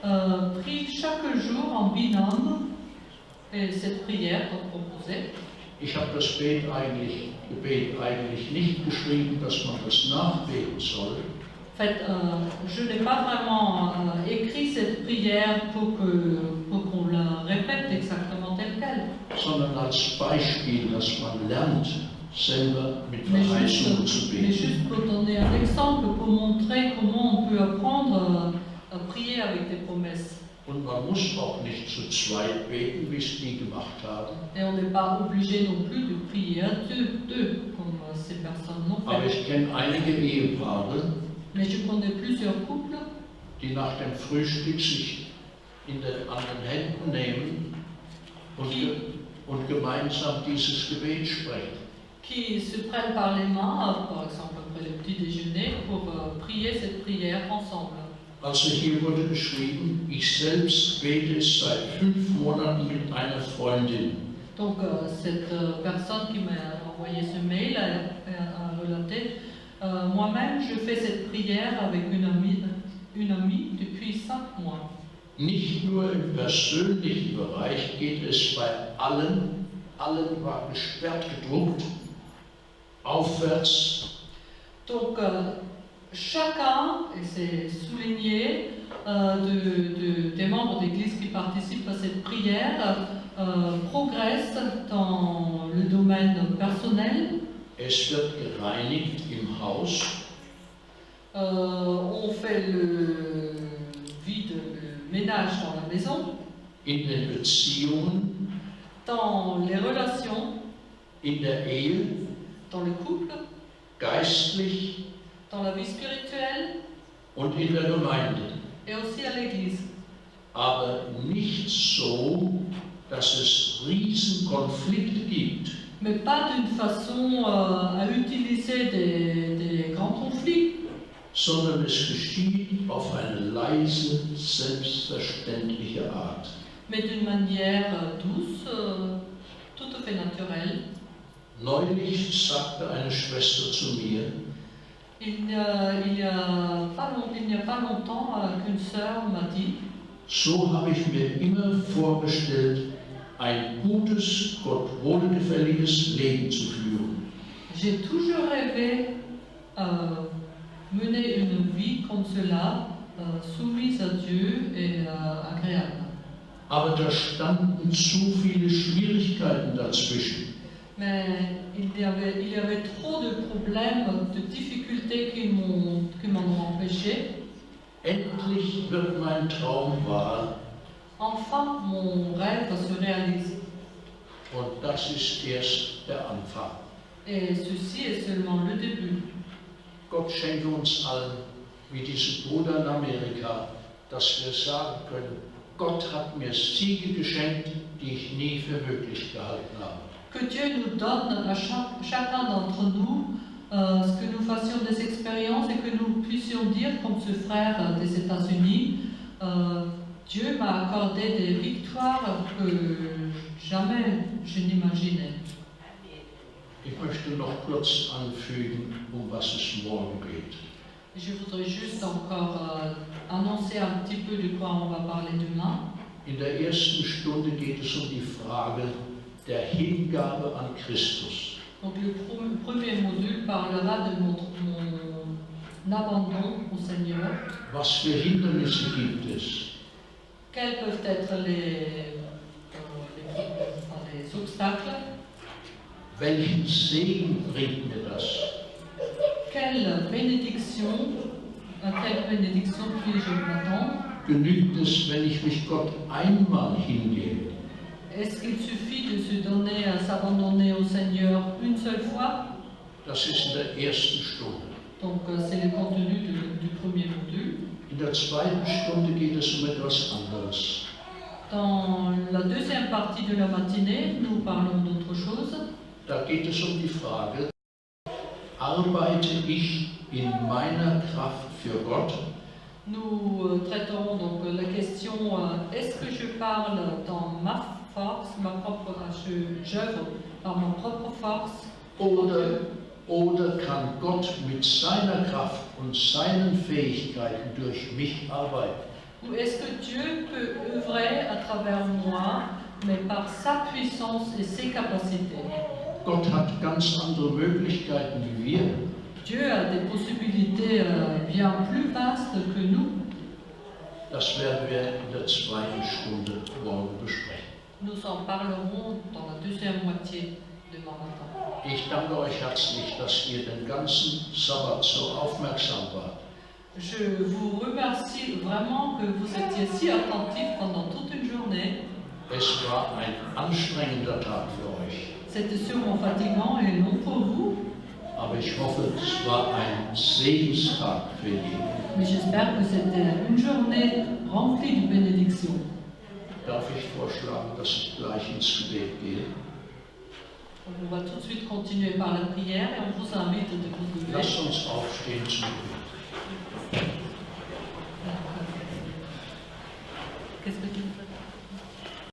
prient chaque jour en binôme et cette prière proposée. Ich habe das Gebet eigentlich nicht geschrieben, dass man das nachbeten soll. En fait, je n'ai pas vraiment écrit cette prière pour qu'on la répète exactement telle qu'elle. Sondern als Beispiel, dass man lernt, selber mit Verheißungen zu Mais beten. juste pour donner un exemple, pour montrer comment on peut apprendre à prier avec des promesses. Und man muss auch nicht zu zweit beten, wie es die gemacht haben. Et on n'est pas obligé non plus de prier à deux comme ces personnes l'ont Aber fait. ich kenne einige Ehepaare, Mais je connais plusieurs couples die nach dem Frühstück sich an den Händen nehmen und gemeinsam dieses Gebet sprechen. qui se prennent par les mains, par exemple après le petit déjeuner, pour prier cette prière ensemble. Also hier wurde geschrieben, ich selbst bete es seit 5 Monaten mit einer Freundin. Donc cette personne qui m'a envoyé ce mail a relaté, moi-même je fais cette prière avec une amie depuis 5 mois. Nicht nur im persönlichen Bereich geht es bei allen war gesperrt gedruckt, aufwärts. Donc chacun, et c'est souligné, des membres d'Église qui participent à cette prière progresse dans le domaine personnel. Es wird gereinigt im Haus. On fait le ménage dans la maison, In den Beziehungen, dans les relations, in der Ehe, dans le couple, geistlich dans la vie spirituelle und in der Gemeinde. et aussi à l'Église. Aber nicht so, dass es Riesenkonflikte gibt. Mais pas d'une façon à utiliser des grands conflits, Sondern es geschieht auf eine leise, selbstverständliche Art. mais d'une manière douce, tout à fait naturelle. Neulich sagte eine Schwester zu mir, Il n'y a pas longtemps qu'une sœur m'a dit, so habe ich mir immer vorgestellt, ein gutes, Gott wohlgefälliges Leben zu führen. j'ai toujours rêvé mener une vie comme cela, soumise à Dieu et agréable. Aber da standen zu viele Schwierigkeiten dazwischen. Mais il y avait trop de problèmes, de difficultés qui m'en ont empêché. Endlich wird mein Traum wahr Enfin, mon rêve se réalise. und das ist erst der Anfang. Et ceci est seulement le début. Gott schenke uns allen, wie diesem Bruder in Amerika, dass wir sagen können, Gott hat mir Siege geschenkt, die ich nie für möglich gehalten habe. Que Dieu nous donne à chacun d'entre nous que nous fassions des expériences et que nous puissions dire, comme ce frère des États-Unis, Dieu m'a accordé des victoires que jamais je n'imaginais. Ich möchte noch kurz anfügen, was es morgen geht. Je voudrais juste encore annoncer un petit peu de quoi on va parler demain. In der ersten Stunde geht es um die Frage der Hingabe an Christus. Donc le premier module parlera de mon abandon au Seigneur. Was für Hindernisse gibt es? Quels peuvent être les obstacles? Welchen Segen bringt mir das? Quelle bénédiction, à quelle bénédiction puis-je m'attendre? Genügt es, wenn ich mich Gott einmal hingebe? Est-ce qu'il suffit de se donner, à s'abandonner au Seigneur une seule fois? Das ist in der ersten Stunde. Donc c'est le contenu du premier module. In der zweiten Stunde geht es um etwas anderes. Dans la deuxième partie de la matinée, nous parlons d'autre chose. Da geht es um die Frage, arbeite ich in meiner Kraft für Gott? Nous traiterons donc la question est-ce que je parle dans ma force, j'œuvre par ma propre force? Oder kann Gott mit seiner Kraft und seinen Fähigkeiten durch mich arbeiten? Ou est-ce que Dieu peut œuvrer à travers moi, mais par sa puissance et ses capacités? Gott hat ganz andere Möglichkeiten wie wir. Dieu a des possibilités bien plus vastes que nous. Das werden wir in der zweiten Stunde morgen besprechen. Nous en parlerons dans la deuxième moitié demain matin. Ich danke euch herzlich, dass ihr den ganzen Sabbat so aufmerksam wart. Je vous remercie vraiment que vous étiez si attentifs pendant toute une journée. Es war ein anstrengender Tag für euch. C'était sûrement fatigant et long pour vous, Aber ich hoffe, es war ein Segenstag für jeden. mais j'espère que c'était une journée remplie de bénédictions. Darf ich vorschlagen, dass ich gleich ins Gebet gehe? On va tout de suite continuer par la prière et on vous invite de vous lever. Lasst uns aufstehen zum Gebet.